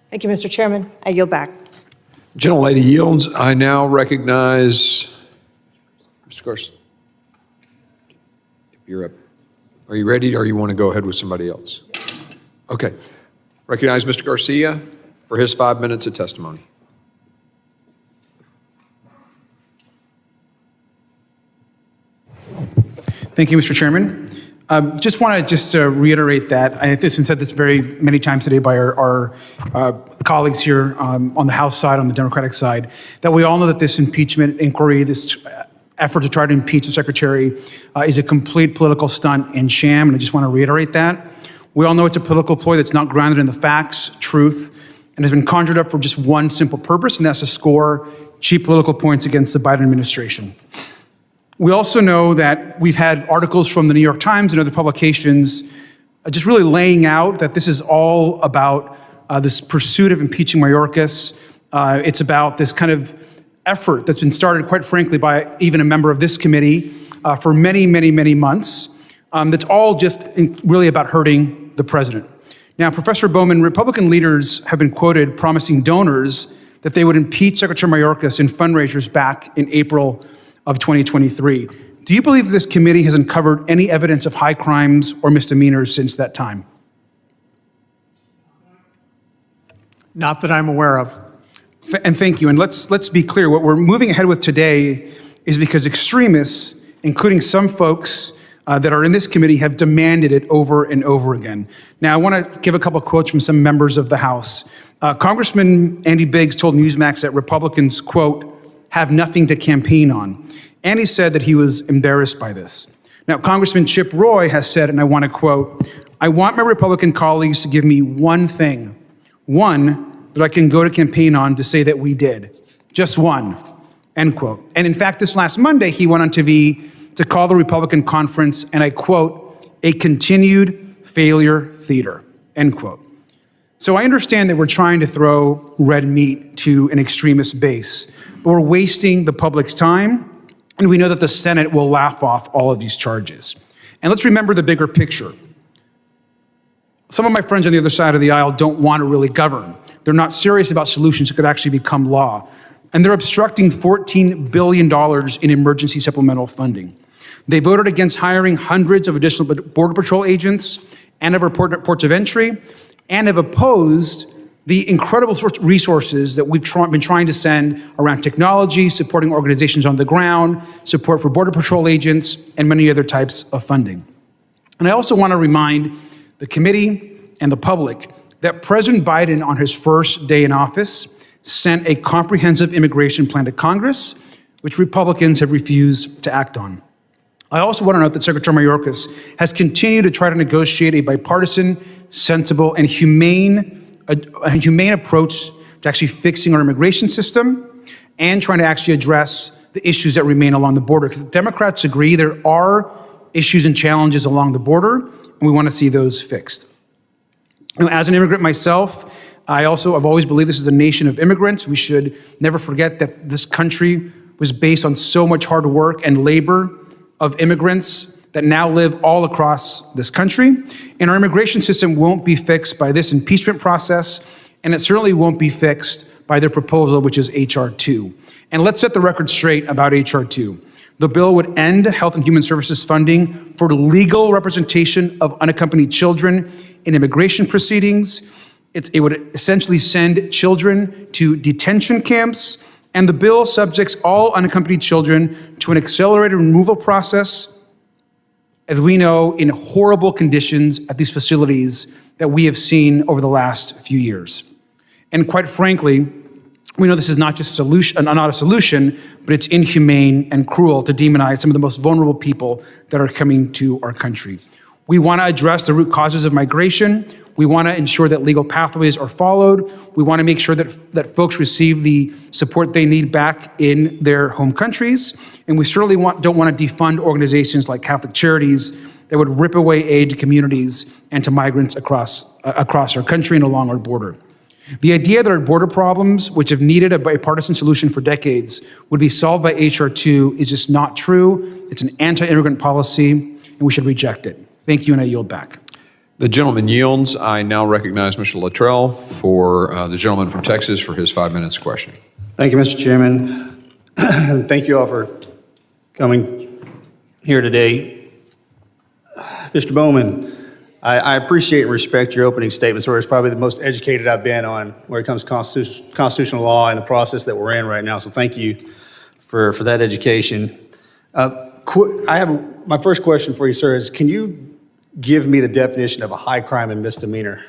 Thank you, Mr. Chairman. I yield back. Gentlelady yields. I now recognize Mr. Garcia. You're up. Are you ready, or you want to go ahead with somebody else? Okay. Recognize Mr. Garcia for his 5 minutes of testimony. Thank you, Mr. Chairman. Just want to reiterate that, I think it's been said this very many times today by our colleagues here on the House side, on the Democratic side, that we all know that this impeachment inquiry, this effort to try to impeach the secretary is a complete political stunt and sham, and I just want to reiterate that. We all know it's a political ploy that's not grounded in the facts, truth, and has been conjured up for just one simple purpose, and that's to score cheap political points against the Biden administration. We also know that we've had articles from the New York Times and other publications just really laying out that this is all about this pursuit of impeaching Mayorkas. It's about this kind of effort that's been started, quite frankly, by even a member of this committee for many, many, many months. That's all just really about hurting the president. Now, Professor Bowman, Republican leaders have been quoted promising donors that they would impeach Secretary Mayorkas in fundraisers back in April of 2023. Do you believe this committee has uncovered any evidence of high crimes or misdemeanors since that time? Not that I'm aware of. And thank you. And let's be clear. What we're moving ahead with today is because extremists, including some folks that are in this committee, have demanded it over and over again. Now, I want to give a couple of quotes from some members of the House. Congressman Andy Biggs told Newsmax that Republicans, quote, have nothing to campaign on. And he said that he was embarrassed by this. Now, Congressman Chip Roy has said, and I want to quote, I want my Republican colleagues to give me one thing, one that I can go to campaign on to say that we did. Just one, end quote. And in fact, this last Monday, he went on TV to call the Republican conference, and I quote, a continued failure theater, end quote. So I understand that we're trying to throw red meat to an extremist base, but we're wasting the public's time, and we know that the Senate will laugh off all of these charges. And let's remember the bigger picture. Some of my friends on the other side of the aisle don't want to really govern. They're not serious about solutions that could actually become law. And they're obstructing $14 billion in emergency supplemental funding. They voted against hiring hundreds of additional Border Patrol agents and of ports of entry, and have opposed the incredible resources that we've been trying to send around technology, supporting organizations on the ground, support for Border Patrol agents, and many other types of funding. And I also want to remind the committee and the public that President Biden, on his first day in office, sent a comprehensive immigration plan to Congress, which Republicans have refused to act on. I also want to note that Secretary Mayorkas has continued to try to negotiate a bipartisan, sensible, and humane approach to actually fixing our immigration system and trying to actually address the issues that remain along the border. Because Democrats agree there are issues and challenges along the border, and we want to see those fixed. As an immigrant myself, I've always believed this is a nation of immigrants. We should never forget that this country was based on so much hard work and labor of immigrants that now live all across this country. And our immigration system won't be fixed by this impeachment process, and it certainly won't be fixed by their proposal, which is H.R. 2. And let's set the record straight about H.R. 2. The bill would end Health and Human Services funding for legal representation of unaccompanied children in immigration proceedings. It would essentially send children to detention camps, and the bill subjects all unaccompanied children to an accelerated removal process, as we know, in horrible conditions at these facilities that we have seen over the last few years. And quite frankly, we know this is not just not a solution, but it's inhumane and cruel to demonize some of the most vulnerable people that are coming to our country. We want to address the root causes of migration. We want to ensure that legal pathways are followed. We want to make sure that folks receive the support they need back in their home countries. And we certainly don't want to defund organizations like Catholic Charities that would rip away aid to communities and to migrants across our country and along our border. The idea that our border problems, which have needed a bipartisan solution for decades, would be solved by H.R. 2 is just not true. It's an anti-immigrant policy, and we should reject it. Thank you, and I yield back. The gentleman yields. I now recognize Mr. Luttrell for the gentleman from Texas for his 5 minutes questioning. Thank you, Mr. Chairman. Thank you all for coming here today. Mr. Bowman, I appreciate and respect your opening statements, where it's probably the most educated I've been on where it comes to constitutional law and the process that we're in right now. So thank you for that education. My first question for you, sir, is can you give me the definition of a high crime and misdemeanor?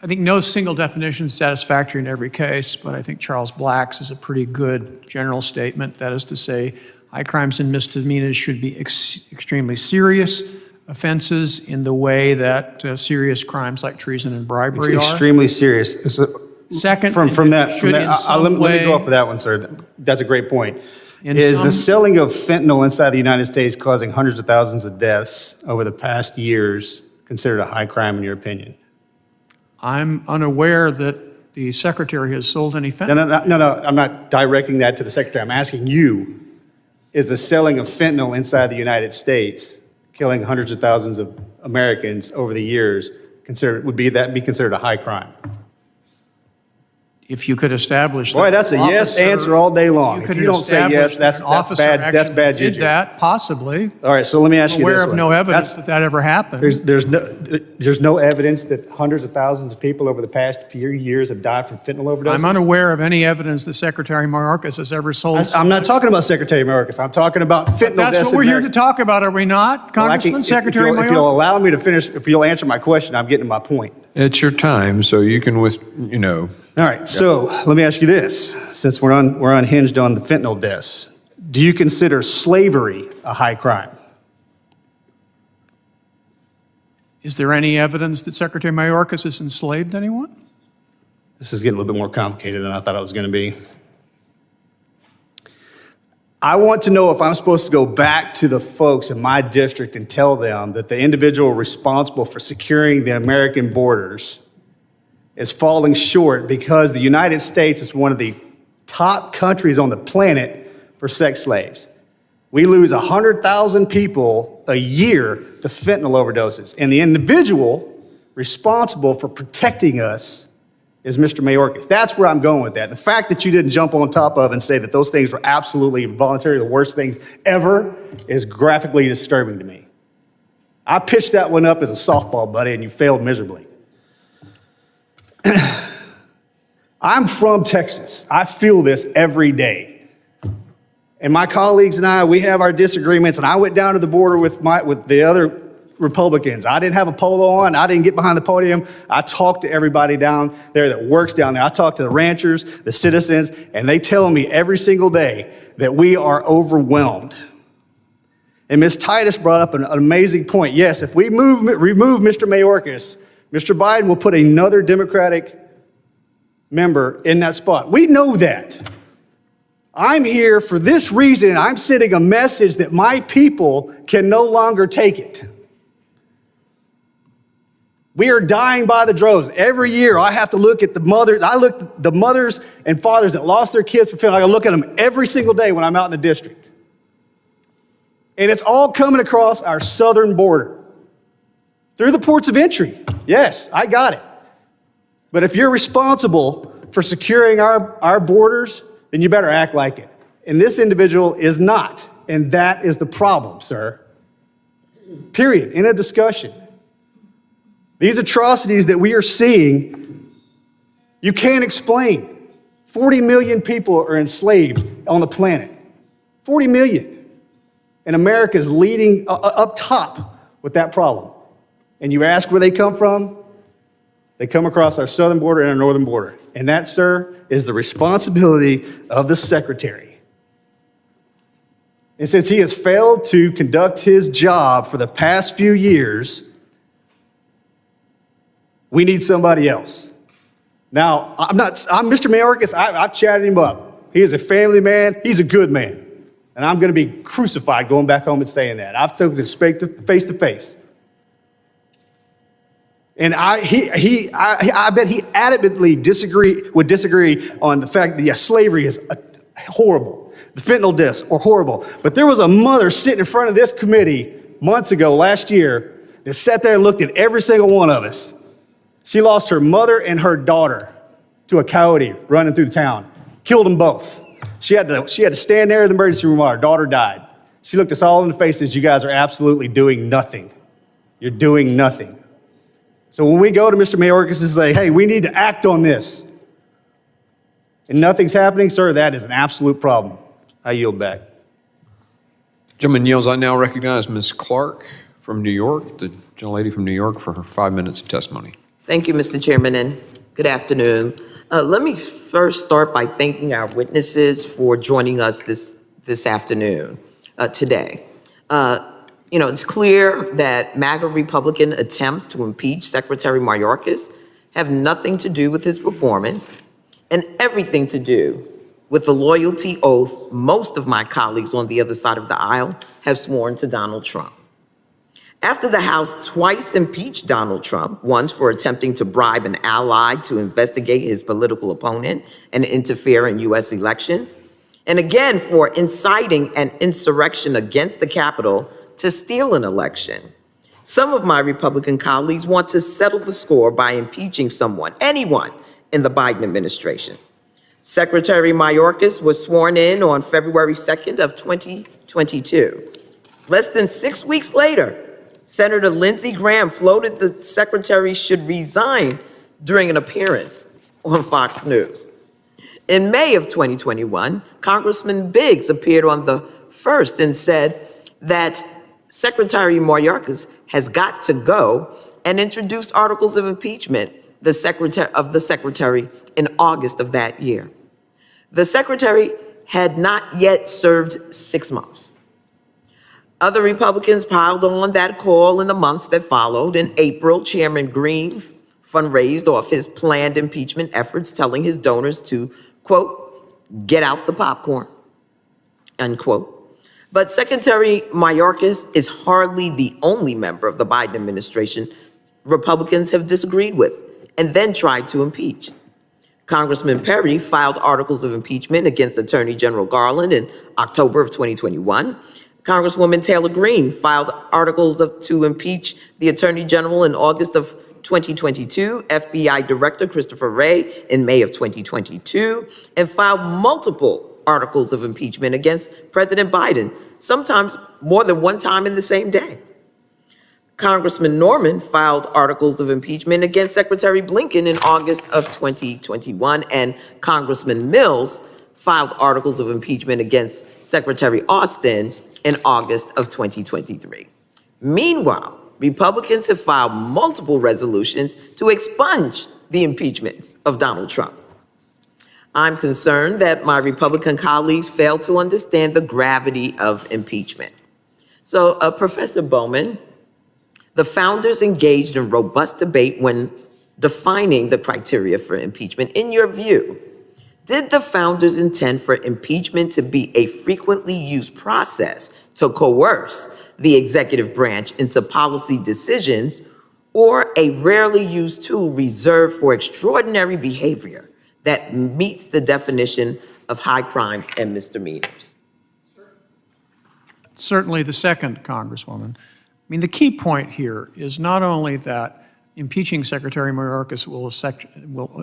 I think no single definition is satisfactory in every case, but I think Charles Black's is a pretty good general statement. That is to say, high crimes and misdemeanors should be extremely serious offenses in the way that serious crimes like treason and bribery are. Extremely serious. Second, let me go off of that one, sir. That's a great point. Is the selling of fentanyl inside the United States causing hundreds of thousands of deaths over the past years considered a high crime in your opinion? I'm unaware that the Secretary has sold any fentanyl. No, I'm not directing that to the Secretary. I'm asking you, is the selling of fentanyl inside the United States, killing hundreds of thousands of Americans over the years, would that be considered a high crime? If you could establish that. Boy, that's a yes answer all day long. If you don't say yes, that's bad juju. Did that, possibly. All right, so let me ask you this. I'm aware of no evidence that ever happened. There's no evidence that hundreds of thousands of people over the past few years have died from fentanyl overdoses? I'm unaware of any evidence that Secretary Mayorkas has ever sold. I'm not talking about Secretary Mayorkas. I'm talking about fentanyl deaths. That's what we're here to talk about, are we not, Congressman? Secretary Mayorkas? If you'll allow me to finish, if you'll answer my question, I'm getting to my point. It's your time, so you can, All right, so let me ask you this. Since we're unhinged on the fentanyl deaths, do you consider slavery a high crime? Is there any evidence that Secretary Mayorkas has enslaved anyone? This is getting a little bit more complicated than I thought it was going to be. I want to know if I'm supposed to go back to the folks in my district and tell them that the individual responsible for securing the American borders is falling short because the United States is one of the top countries on the planet for sex slaves. We lose 100,000 people a year to fentanyl overdoses, and the individual responsible for protecting us is Mr. Mayorkas. That's where I'm going with that. The fact that you didn't jump on top of and say that those things were absolutely involuntary, the worst things ever, is graphically disturbing to me. I pitched that one up as a softball, buddy, and you failed miserably. I'm from Texas. I feel this every day. And my colleagues and I, we have our disagreements, and I went down to the border with the other Republicans. I didn't have a polo on. I didn't get behind the podium. I talked to everybody down there that works down there. I talked to the ranchers, the citizens, and they tell me every single day that we are overwhelmed. And Ms. Titus brought up an amazing point. Yes, if we remove Mr. Mayorkas, Mr. Biden will put another Democratic member in that spot. We know that. I'm here for this reason. I'm sending a message that my people can no longer take it. We are dying by the droves. Every year I have to look at the mothers. I look at the mothers and fathers that lost their kids for fentanyl. I look at them every single day when I'm out in the district. And it's all coming across our southern border. Through the ports of entry. Yes, I got it. But if you're responsible for securing our borders, then you better act like it. And this individual is not. And that is the problem, sir. Period. In a discussion. These atrocities that we are seeing, you can't explain. 40 million people are enslaved on the planet. 40 million. And America is leading up top with that problem. And you ask where they come from, they come across our southern border and our northern border. And that, sir, is the responsibility of the secretary. And since he has failed to conduct his job for the past few years, we need somebody else. Now, I'm Mr. Mayorkas, I've chatted him up. He is a family man, he's a good man. And I'm gonna be crucified going back home and saying that. I've spoken to face to face. And I bet he adamantly would disagree on the fact that slavery is horrible. The fentanyl deaths are horrible. But there was a mother sitting in front of this committee months ago, last year, that sat there and looked at every single one of us. She lost her mother and her daughter to a coyote running through the town. Killed them both. She had to stand there in the emergency room while her daughter died. She looked us all in the face and said, you guys are absolutely doing nothing. You're doing nothing. So when we go to Mr. Mayorkas and say, hey, we need to act on this, and nothing's happening, sir, that is an absolute problem. I yield back. Gentleman yields. I now recognize Ms. Clark from New York, the gentlelady from New York, for her 5 minutes of testimony. Thank you, Mr. Chairman, and good afternoon. Let me first start by thanking our witnesses for joining us this afternoon, today. It's clear that MAGA Republican attempts to impeach Secretary Mayorkas have nothing to do with his performance and everything to do with the loyalty oath most of my colleagues on the other side of the aisle have sworn to Donald Trump. After the House twice impeached Donald Trump, once for attempting to bribe an ally to investigate his political opponent and interfere in U.S. elections, and again for inciting an insurrection against the Capitol to steal an election, some of my Republican colleagues want to settle the score by impeaching someone, anyone, in the Biden administration. Secretary Mayorkas was sworn in on February 2nd of 2022. Less than 6 weeks later, Senator Lindsey Graham floated the secretary should resign during an appearance on Fox News. In May of 2021, Congressman Biggs appeared on the First and said that Secretary Mayorkas has got to go and introduced articles of impeachment of the secretary in August of that year. The secretary had not yet served 6 months. Other Republicans piled on that call in the months that followed. In April, Chairman Green fundraised off his planned impeachment efforts, telling his donors to, quote, get out the popcorn, unquote. But Secretary Mayorkas is hardly the only member of the Biden administration Republicans have disagreed with and then tried to impeach. Congressman Perry filed articles of impeachment against Attorney General Garland in October of 2021. Congresswoman Taylor Greene filed articles to impeach the Attorney General in August of 2022, FBI Director Christopher Wray in May of 2022, and filed multiple articles of impeachment against President Biden, sometimes more than one time in the same day. Congressman Norman filed articles of impeachment against Secretary Blinken in August of 2021, and Congressman Mills filed articles of impeachment against Secretary Austin in August of 2023. Meanwhile, Republicans have filed multiple resolutions to expunge the impeachments of Donald Trump. I'm concerned that my Republican colleagues fail to understand the gravity of impeachment. So, Professor Bowman, the founders engaged in robust debate when defining the criteria for impeachment. In your view, did the founders intend for impeachment to be a frequently used process to coerce the executive branch into policy decisions, or a rarely used tool reserved for extraordinary behavior that meets the definition of high crimes and misdemeanors? Certainly the second, Congresswoman. I mean, the key point here is not only that impeaching Secretary Mayorkas will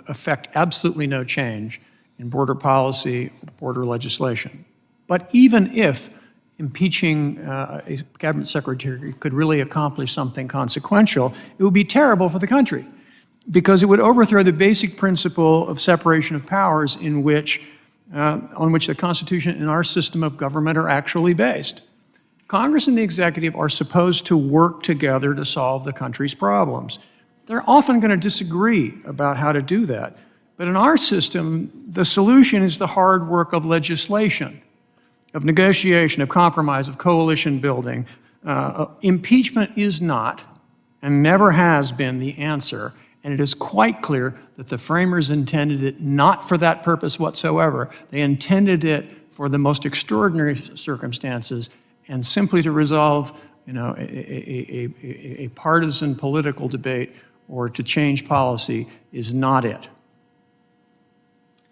affect absolutely no change in border policy, border legislation, but even if impeaching a cabinet secretary could really accomplish something consequential, it would be terrible for the country, because it would overthrow the basic principle of separation of powers on which the Constitution and our system of government are actually based. Congress and the executive are supposed to work together to solve the country's problems. They're often going to disagree about how to do that. But in our system, the solution is the hard work of legislation, of negotiation, of compromise, of coalition building. Impeachment is not and never has been the answer. And it is quite clear that the framers intended it not for that purpose whatsoever. They intended it for the most extraordinary circumstances, and simply to resolve, a partisan political debate or to change policy is not it.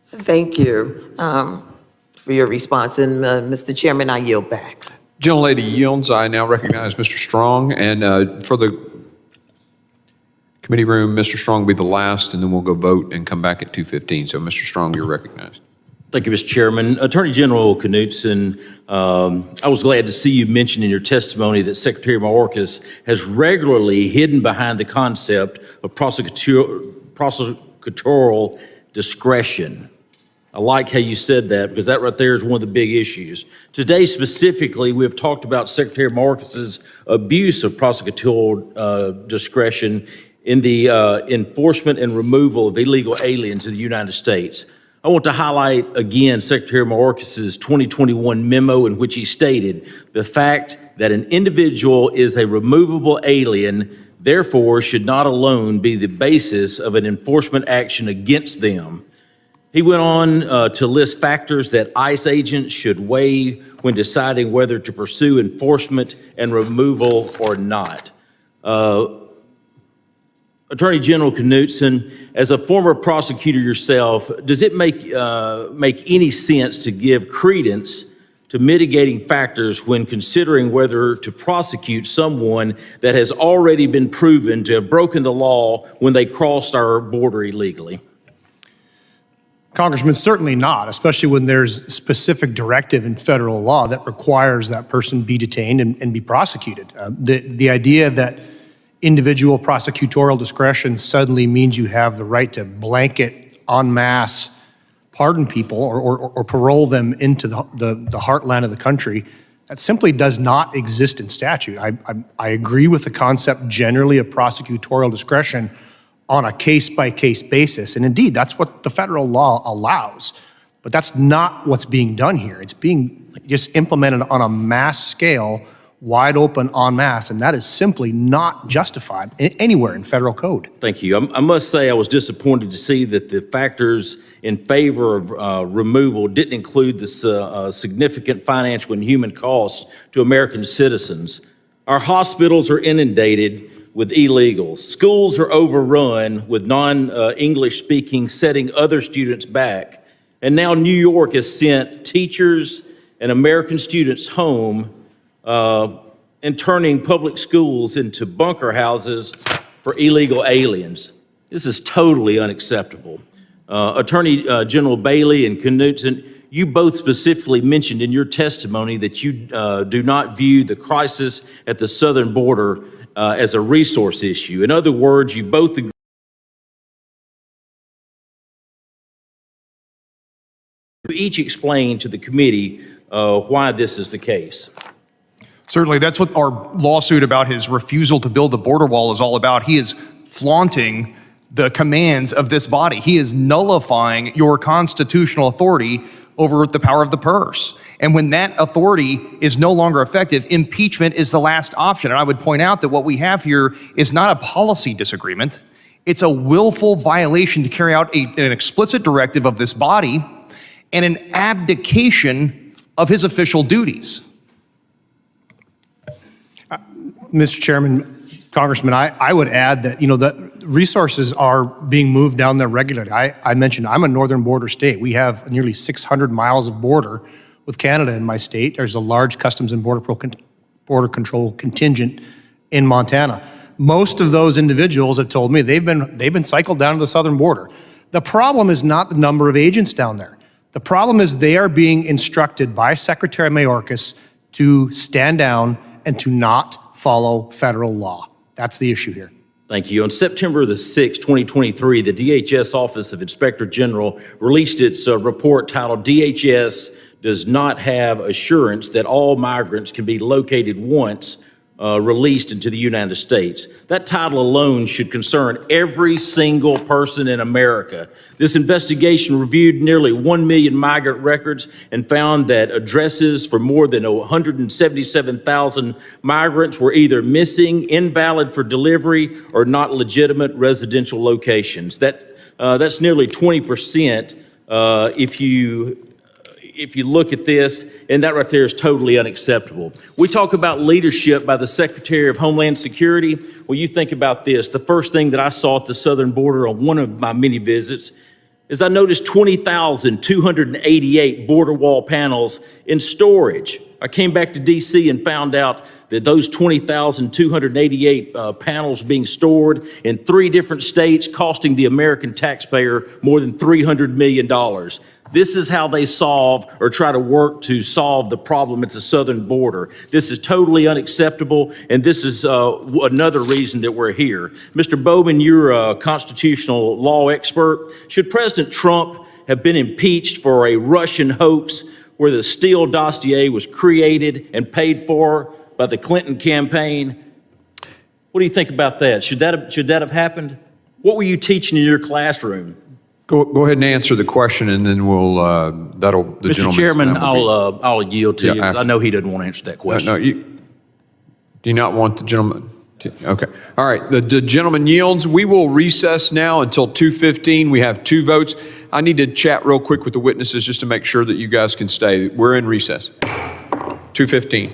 Thank you for your response. And Mr. Chairman, I yield back. Gentlelady yields. I now recognize Mr. Strong. And for the committee room, Mr. Strong will be the last, and then we'll go vote and come back at 2:15. So, Mr. Strong, you're recognized. Thank you, Mr. Chairman. Attorney General Knudsen, I was glad to see you mention in your testimony that Secretary Mayorkas has regularly hidden behind the concept of prosecutorial discretion. I like how you said that, because that right there is one of the big issues. Today, specifically, we have talked about Secretary Mayorkas's abuse of prosecutorial discretion in the enforcement and removal of illegal aliens in the United States. I want to highlight again Secretary Mayorkas's 2021 memo, in which he stated the fact that an individual is a removable alien, therefore should not alone be the basis of an enforcement action against them. He went on to list factors that ICE agents should weigh when deciding whether to pursue enforcement and removal or not. Attorney General Knudsen, as a former prosecutor yourself, does it make any sense to give credence to mitigating factors when considering whether to prosecute someone that has already been proven to have broken the law when they crossed our border illegally? Congressman, certainly not, especially when there's specific directive in federal law that requires that person be detained and be prosecuted. The idea that individual prosecutorial discretion suddenly means you have the right to blanket en masse pardon people or parole them into the heartland of the country, that simply does not exist in statute. I agree with the concept generally of prosecutorial discretion on a case-by-case basis, and indeed, that's what the federal law allows. But that's not what's being done here. It's being just implemented on a mass scale, wide open en masse, and that is simply not justified anywhere in federal code. Thank you. I must say I was disappointed to see that the factors in favor of removal didn't include the significant financial and human costs to American citizens. Our hospitals are inundated with illegals. Schools are overrun with non-English speaking, setting other students back. And now New York has sent teachers and American students home and turning public schools into bunker houses for illegal aliens. This is totally unacceptable. Attorney General Bailey and Knudsen, you both specifically mentioned in your testimony that you do not view the crisis at the southern border as a resource issue. In other words, you both agree. You each explain to the committee why this is the case. Certainly, that's what our lawsuit about his refusal to build the border wall is all about. He is flaunting the commands of this body. He is nullifying your constitutional authority over the power of the purse. And when that authority is no longer effective, impeachment is the last option. And I would point out that what we have here is not a policy disagreement. It's a willful violation to carry out an explicit directive of this body and an abdication of his official duties. Mr. Chairman, Congressman, I would add that, the resources are being moved down there regularly. I mentioned I'm a northern border state. We have nearly 600 miles of border with Canada in my state. There's a large Customs and Border Control contingent in Montana. Most of those individuals have told me they've been cycled down to the southern border. The problem is not the number of agents down there. The problem is they are being instructed by Secretary Mayorkas to stand down and to not follow federal law. That's the issue here. Thank you. On September the 6th, 2023, the DHS Office of Inspector General released its report titled DHS does not have assurance that all migrants can be located once released into the United States. That title alone should concern every single person in America. This investigation reviewed nearly 1 million migrant records and found that addresses for more than 177,000 migrants were either missing, invalid for delivery, or not legitimate residential locations. That's nearly 20% if you look at this, and that right there is totally unacceptable. We talk about leadership by the Secretary of Homeland Security. Well, you think about this. The first thing that I saw at the southern border on one of my many visits is I noticed 20,288 border wall panels in storage. I came back to D.C. and found out that those 20,288 panels being stored in 3 different states, costing the American taxpayer more than $300 million. This is how they solve or try to work to solve the problem at the southern border. This is totally unacceptable, and this is another reason that we're here. Mr. Bowman, you're a constitutional law expert. Should President Trump have been impeached for a Russian hoax where the Steele dossier was created and paid for by the Clinton campaign? What do you think about that? Should that have happened? What were you teaching in your classroom? Go ahead and answer the question, and then we'll, Mr. Chairman, I'll yield to you, because I know he doesn't want to answer that question. No, do you not want the gentleman? Okay. All right. The gentleman yields. We will recess now until 2:15. We have 2 votes. I need to chat real quick with the witnesses just to make sure that you guys can stay. We're in recess. 2:15.